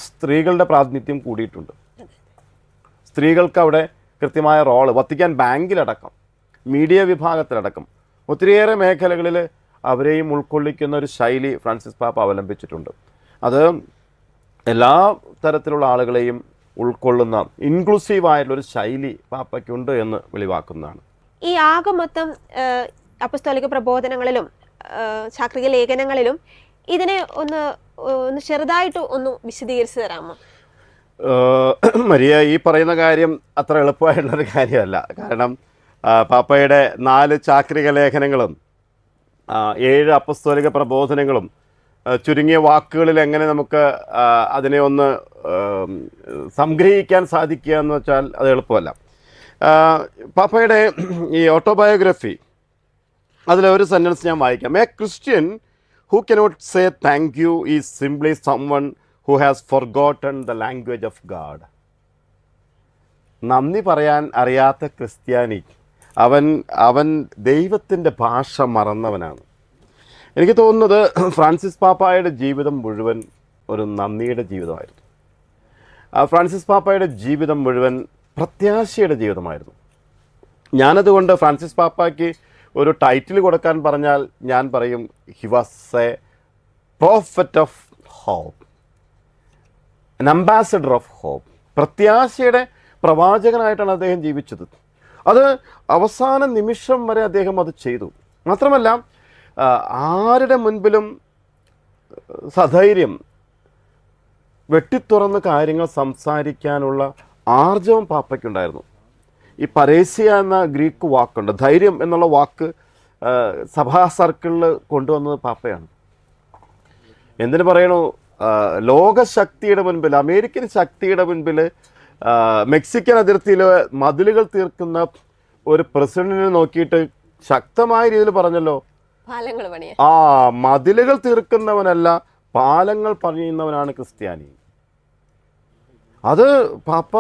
സ്ത്രീകളുടെ പ്രാതിനിധ്യം കൂടിയിട്ടുണ്ട്. സ്ത്രീകൾക്ക് അവിടെ കൃത്യമായ റോള്, വത്തിക്കാൻ ബാങ്കിലടക്കം, മീഡിയ വിഭാഗത്തിലടക്കം ഒത്തിരിയേറെ മേഖലകളിൽ അവരെയും ഉൾക്കൊള്ളിക്കുന്ന ഒരു ശൈലി ഫ്രാൻസിസ് പാപ്പ അവലംബിച്ചിട്ടുണ്ട്. അത് എല്ലാ തരത്തിലുള്ള ആളുകളെയും ഉൾക്കൊള്ളുന്ന ഇൻക്ലൂസീവായിട്ടുള്ളൊരു ശൈലി പാപ്പയ്ക്കുണ്ട് എന്ന് വെളിവാക്കുന്നതാണ്. ഈ ആകെ മൊത്തം അപ്പസ്തോലിക പ്രബോധനങ്ങളിലും ചാക്രിക ലേഖനങ്ങളിലും ഇതിനെ ഒന്ന് ഒന്ന് ചെറുതായിട്ട് ഒന്ന് വിശദീകരിച്ച് തരാമോ? മരിയ, ഈ പറയുന്ന കാര്യം അത്ര എളുപ്പമായിട്ടുള്ളൊരു കാര്യമല്ല. കാരണം പാപ്പയുടെ 4 ചാക്രിക ലേഖനങ്ങളും 7 അപ്പസ്തോലിക പ്രബോധനങ്ങളും ചുരുങ്ങിയ വാക്കുകളിൽ എങ്ങനെ നമുക്ക് അതിനെ ഒന്ന് സംഗ്രഹിക്കാൻ സാധിക്കുക എന്ന് വെച്ചാൽ അത് എളുപ്പമല്ല. പാപ്പയുടെ ഈ ഓട്ടോബയോഗ്രഫി, അതിലെ ഒരു സെൻറ്റൻസ് ഞാൻ വായിക്കാം. A Christian who cannot say thank you is simply someone who has forgotten the language of God. നന്ദി പറയാൻ അറിയാത്ത ക്രിസ്ത്യാനി അവൻ ദൈവത്തിൻ്റെ ഭാഷ മറന്നവനാണ്. എനിക്ക് തോന്നുന്നത് ഫ്രാൻസിസ് പാപ്പായുടെ ജീവിതം മുഴുവൻ ഒരു നന്ദിയുടെ ജീവിതമായിരുന്നു. ഫ്രാൻസിസ് പാപ്പായുടെ ജീവിതം മുഴുവൻ പ്രത്യാശയുടെ ജീവിതമായിരുന്നു. ഞാനതുകൊണ്ട് ഫ്രാൻസിസ് പാപ്പായ്ക്ക് ഒരു ടൈറ്റിൽ കൊടുക്കാൻ പറഞ്ഞാൽ ഞാൻ പറയും he was a prophet of hope, an ambassador of hope. പ്രത്യാശയുടെ പ്രവാചകനായിട്ടാണ് അദ്ദേഹം ജീവിച്ചത്. അത് അവസാന നിമിഷം വരെ അദ്ദേഹം അത് ചെയ്തു. മാത്രമല്ല ആരുടെ മുൻപിലും സധൈര്യം വെട്ടിത്തുറന്ന് കാര്യങ്ങൾ സംസാരിക്കാനുള്ള ആർജവം പാപ്പയ്ക്കുണ്ടായിരുന്നു. ഈ പരേസ്യ എന്ന ഗ്രീക്ക് വാക്കുണ്ട്, ധൈര്യം എന്നുള്ള വാക്ക് സഭാ സർക്കിളിൽ കൊണ്ടുവന്നത് പാപ്പയാണ്. എന്തിനു പറയണു, ലോകശക്തിയുടെ മുൻപിൽ, അമേരിക്കൻ ശക്തിയുടെ മുൻപിൽ മെക്സിക്കൻ അതിർത്തിയിൽ മതിലുകൾ തീർക്കുന്ന ഒരു പ്രസിഡന്റിനെ നോക്കിയിട്ട് ശക്തമായ രീതിയിൽ പറഞ്ഞല്ലോ, മതിലുകൾ തീർക്കുന്നവനല്ല പാലങ്ങൾ പണിയുന്നവനാണ് ക്രിസ്ത്യാനി. അത് പാപ്പ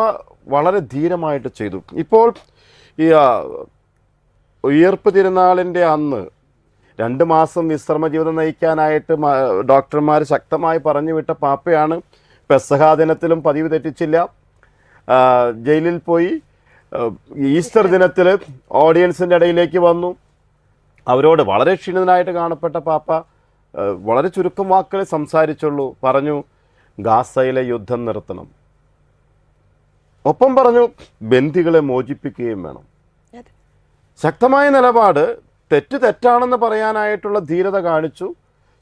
വളരെ ധീരമായിട്ട് ചെയ്തു. ഇപ്പോൾ ഈ ഉയർപ്പ് തിരുനാളിൻ്റെ അന്ന് 2 മാസം വിശ്രമ ജീവിതം നയിക്കാനായിട്ട് ഡോക്ടർമാർ ശക്തമായി പറഞ്ഞു വിട്ട പാപ്പയാണ്. പെസഹാ ദിനത്തിലും പതിവ് തെറ്റിച്ചില്ല, ജയിലിൽ പോയി. ഈസ്റ്റർ ദിനത്തിൽ ഓഡിയൻസിൻ്റെ ഇടയിലേക്ക് വന്നു. അവരോട് വളരെ ക്ഷീണിതനായിട്ട് കാണപ്പെട്ട പാപ്പ വളരെ ചുരുക്കം വാക്കുകളെ സംസാരിച്ചുള്ളൂ. പറഞ്ഞു ഗാസയിലെ യുദ്ധം നിർത്തണം, ഒപ്പം പറഞ്ഞു ബന്ദികളെ മോചിപ്പിക്കുകയും വേണം. ശക്തമായ നിലപാട്. തെറ്റാണെന്ന് പറയാനായിട്ടുള്ള ധീരത കാണിച്ചു.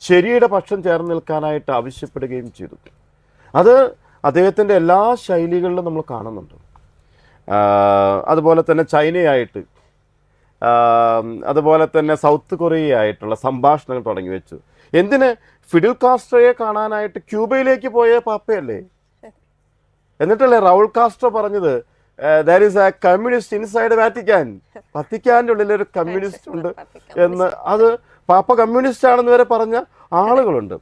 ശരിയുടെ പക്ഷം ചേർന്ന് നിൽക്കാനായിട്ട് ആവശ്യപ്പെടുകയും ചെയ്തു. അത് അദ്ദേഹത്തിൻ്റെ എല്ലാ ശൈലികളിലും നമ്മൾ കാണുന്നുണ്ട്. അതുപോലെ തന്നെ ചൈനയായിട്ട്, അതുപോലെ തന്നെ സൗത്ത് കൊറിയയായിട്ടുള്ള സംഭാഷണങ്ങൾ തുടങ്ങി വെച്ചു. എന്തിന്? ഫിഡിൽ കാസ്ട്രോയെ കാണാനായിട്ട് ക്യൂബയിലേക്ക് പോയ പാപ്പയല്ലേ? എന്നിട്ടല്ലേ റൗൾ കാസ്ട്രോ പറഞ്ഞത് there is a communist inside Vatican, വത്തിക്കാൻ്റെ ഉള്ളിൽ ഒരു കമ്മ്യൂണിസ്റ്റ് ഉണ്ട് എന്ന്. അത് പാപ്പ കമ്മ്യൂണിസ്റ്റ് ആണെന്ന് വരെ പറഞ്ഞ ആളുകളുണ്ട്.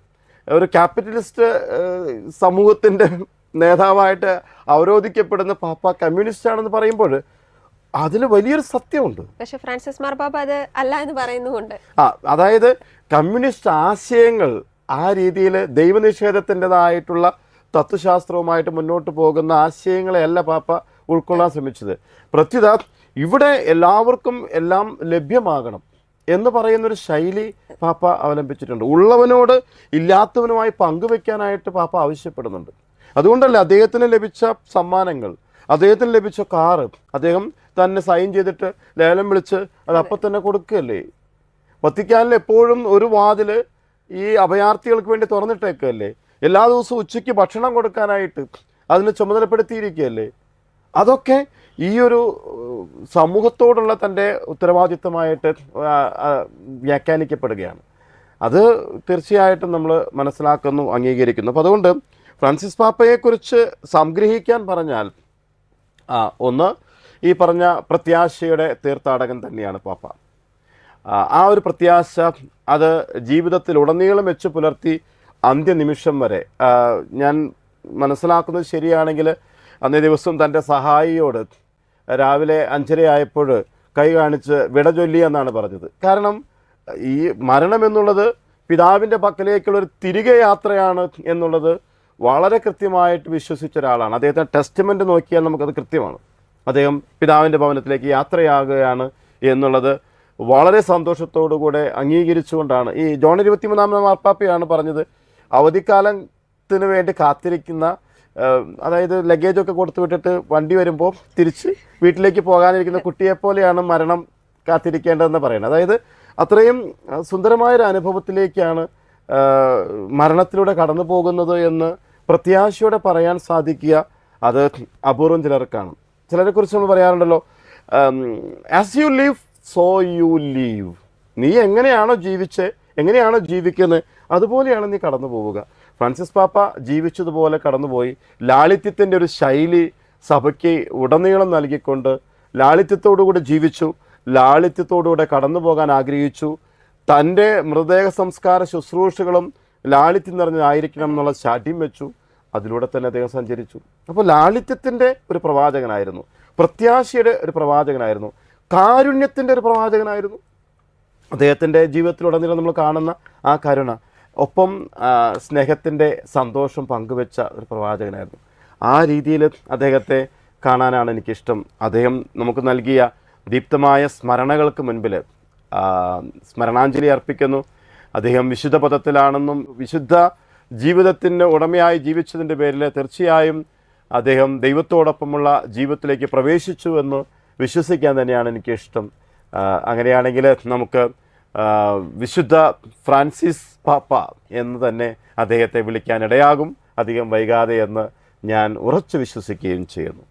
ഒരു ക്യാപിറ്റലിസ്റ്റ് സമൂഹത്തിൻ്റെ നേതാവായിട്ട് അവരോധിക്കപ്പെടുന്ന പാപ്പ കമ്മ്യൂണിസ്റ്റ് ആണെന്ന് പറയുമ്പോൾ അതിൽ വലിയൊരു സത്യമുണ്ട്. പക്ഷെ ഫ്രാൻസിസ് മാർപ്പാപ്പ അത് അല്ല എന്ന് പറയുന്നുണ്ട്. അതായത് കമ്മ്യൂണിസ്റ്റ് ആശയങ്ങൾ ആ രീതിയിൽ ദൈവനിഷേധത്തിൻ്റെതായിട്ടുള്ള തത്വശാസ്ത്രവുമായിട്ട് മുന്നോട്ട് പോകുന്ന ആശയങ്ങളെയല്ല പാപ്പ ഉൾക്കൊള്ളാൻ ശ്രമിച്ചത്. പ്രത്യുത ഇവിടെ എല്ലാവർക്കും എല്ലാം ലഭ്യമാകണം എന്ന് പറയുന്നൊരു ശൈലി പാപ്പ അവലംബിച്ചിട്ടുണ്ട്. ഉള്ളവനോട് ഇല്ലാത്തവനുമായി പങ്കുവെക്കാനായിട്ട് പാപ്പ ആവശ്യപ്പെടുന്നുണ്ട്. അതുകൊണ്ടല്ലേ അദ്ദേഹത്തിന് ലഭിച്ച സമ്മാനങ്ങൾ, അദ്ദേഹത്തിന് ലഭിച്ച കാറ് അദ്ദേഹം തന്നെ സൈൻ ചെയ്തിട്ട് ലേലം വിളിച്ച് അത് അപ്പം തന്നെ കൊടുക്കുകയല്ലേ? വത്തിക്കാനിൽ എപ്പോഴും ഒരു വാതിൽ ഈ അഭയാർത്ഥികൾക്ക് വേണ്ടി തുറന്നിട്ടേക്കല്ലേ? എല്ലാ ദിവസവും ഉച്ചയ്ക്ക് ഭക്ഷണം കൊടുക്കാനായിട്ട് അതിന് ചുമതലപ്പെടുത്തിയിരിക്കുകയല്ലേ? അതൊക്കെ ഈ ഒരു സമൂഹത്തോടുള്ള തൻ്റെ ഉത്തരവാദിത്തമായിട്ട് വ്യാഖ്യാനിക്കപ്പെടുകയാണ്. അത് തീർച്ചയായിട്ടും നമ്മൾ മനസ്സിലാക്കുന്നു, അംഗീകരിക്കുന്നു. അപ്പോൾ അതുകൊണ്ട് ഫ്രാൻസിസ് പാപ്പയെക്കുറിച്ച് സംഗ്രഹിക്കാൻ പറഞ്ഞാൽ ഒന്ന് ഈ പറഞ്ഞ പ്രത്യാശയുടെ തീർത്ഥാടകൻ തന്നെയാണ് പാപ്പ. ആ ഒരു പ്രത്യാശ അത് ജീവിതത്തിലുടനീളം വെച്ച് പുലർത്തി അന്ത്യനിമിഷം വരെ. ഞാൻ മനസ്സിലാക്കുന്നത് ശരിയാണെങ്കിൽ അന്നേ ദിവസം തൻ്റെ സഹായിയോട് രാവിലെ 5:30 ആയപ്പോൾ കൈ കാണിച്ച് വിട ചൊല്ലി എന്നാണ് പറഞ്ഞത്. കാരണം ഈ മരണം എന്നുള്ളത് പിതാവിൻ്റെ പക്കലേക്കുള്ളൊരു തിരികെ യാത്രയാണ് എന്നുള്ളത് വളരെ കൃത്യമായിട്ട് വിശ്വസിച്ച ഒരാളാണ്. അദ്ദേഹത്തിൻ്റെ ടെസ്റ്റ്മെൻറ്റ് നോക്കിയാൽ നമുക്കത് കൃത്യമാണ്. അദ്ദേഹം പിതാവിൻ്റെ ഭവനത്തിലേക്ക് യാത്രയാകുകയാണ് എന്നുള്ളത് വളരെ സന്തോഷത്തോടുകൂടെ അംഗീകരിച്ചുകൊണ്ടാണ്. ഈ ജോൺ 23 മാർപ്പാപ്പയാണ് പറഞ്ഞത്, അവധിക്കാലത്തിന് വേണ്ടി കാത്തിരിക്കുന്ന, അതായത് ലഗേജൊക്കെ കൊടുത്തു വിട്ടിട്ട് വണ്ടി വരുമ്പോൾ തിരിച്ച് വീട്ടിലേക്ക് പോകാനിരിക്കുന്ന കുട്ടിയെപ്പോലെയാണ് മരണം കാത്തിരിക്കേണ്ടതെന്ന് പറയുന്നത്. അതായത് അത്രയും സുന്ദരമായൊരു അനുഭവത്തിലേക്കാണ് മരണത്തിലൂടെ കടന്നു പോകുന്നത് എന്ന് പ്രത്യാശയോടെ പറയാൻ സാധിക്കുക അത് അപൂർവം ചിലർക്കാണ്. ചിലരെക്കുറിച്ച് നമ്മൾ പറയാറുണ്ടല്ലോ, as you leave so you leave. നീ എങ്ങനെയാണോ എങ്ങനെയാണോ ജീവിക്കുന്നത് അതുപോലെയാണ് നീ കടന്നു പോവുക. ഫ്രാൻസിസ് പാപ്പ ജീവിച്ചതുപോലെ കടന്നുപോയി. ലാളിത്യത്തിൻ്റെ ഒരു ശൈലി സഭയ്ക്ക് ഉടനീളം നൽകിക്കൊണ്ട് ലാളിത്യത്തോടുകൂടി ജീവിച്ചു, ലാളിത്യത്തോടുകൂടെ കടന്നു പോകാൻ ആഗ്രഹിച്ചു. തൻ്റെ മൃതദേഹ സംസ്കാര ശുശ്രൂഷകളും ലാളിത്യം നിറഞ്ഞതായിരിക്കണം എന്നുള്ള ശാഠ്യം വെച്ചു. അതിലൂടെ തന്നെ അദ്ദേഹം സഞ്ചരിച്ചു. അപ്പോൾ ലാളിത്യത്തിൻ്റെ ഒരു പ്രവാചകനായിരുന്നു, പ്രത്യാശയുടെ ഒരു പ്രവാചകനായിരുന്നു, കാരുണ്യത്തിൻ്റെ ഒരു പ്രവാചകനായിരുന്നു. അദ്ദേഹത്തിൻ്റെ ജീവിതത്തിലുടനീളം നമ്മൾ കാണുന്ന ആ കരുണ, ഒപ്പം സ്നേഹത്തിൻ്റെ സന്തോഷം പങ്കുവെച്ച ഒരു പ്രവാചകനായിരുന്നു. ആ രീതിയിൽ അദ്ദേഹത്തെ കാണാനാണ് എനിക്കിഷ്ടം. അദ്ദേഹം നമുക്ക് നൽകിയ ദീപ്തമായ സ്മരണകൾക്ക് മുൻപിൽ സ്മരണാഞ്ജലി അർപ്പിക്കുന്നു. അദ്ദേഹം വിശുദ്ധ പദത്തിലാണെന്നും വിശുദ്ധ ജീവിതത്തിൻ്റെ ഉടമയായി ജീവിച്ചതിൻ്റെ പേരിൽ തീർച്ചയായും അദ്ദേഹം ദൈവത്തോടൊപ്പമുള്ള ജീവിതത്തിലേക്ക് പ്രവേശിച്ചു എന്ന് വിശ്വസിക്കാൻ തന്നെയാണ് എനിക്കിഷ്ടം. അങ്ങനെയാണെങ്കിൽ നമുക്ക് വിശുദ്ധ ഫ്രാൻസിസ് പാപ്പ എന്ന് തന്നെ അദ്ദേഹത്തെ വിളിക്കാനിടയാകും അധികം വൈകാതെ എന്ന് ഞാൻ ഉറച്ചു വിശ്വസിക്കുകയും ചെയ്യുന്നു.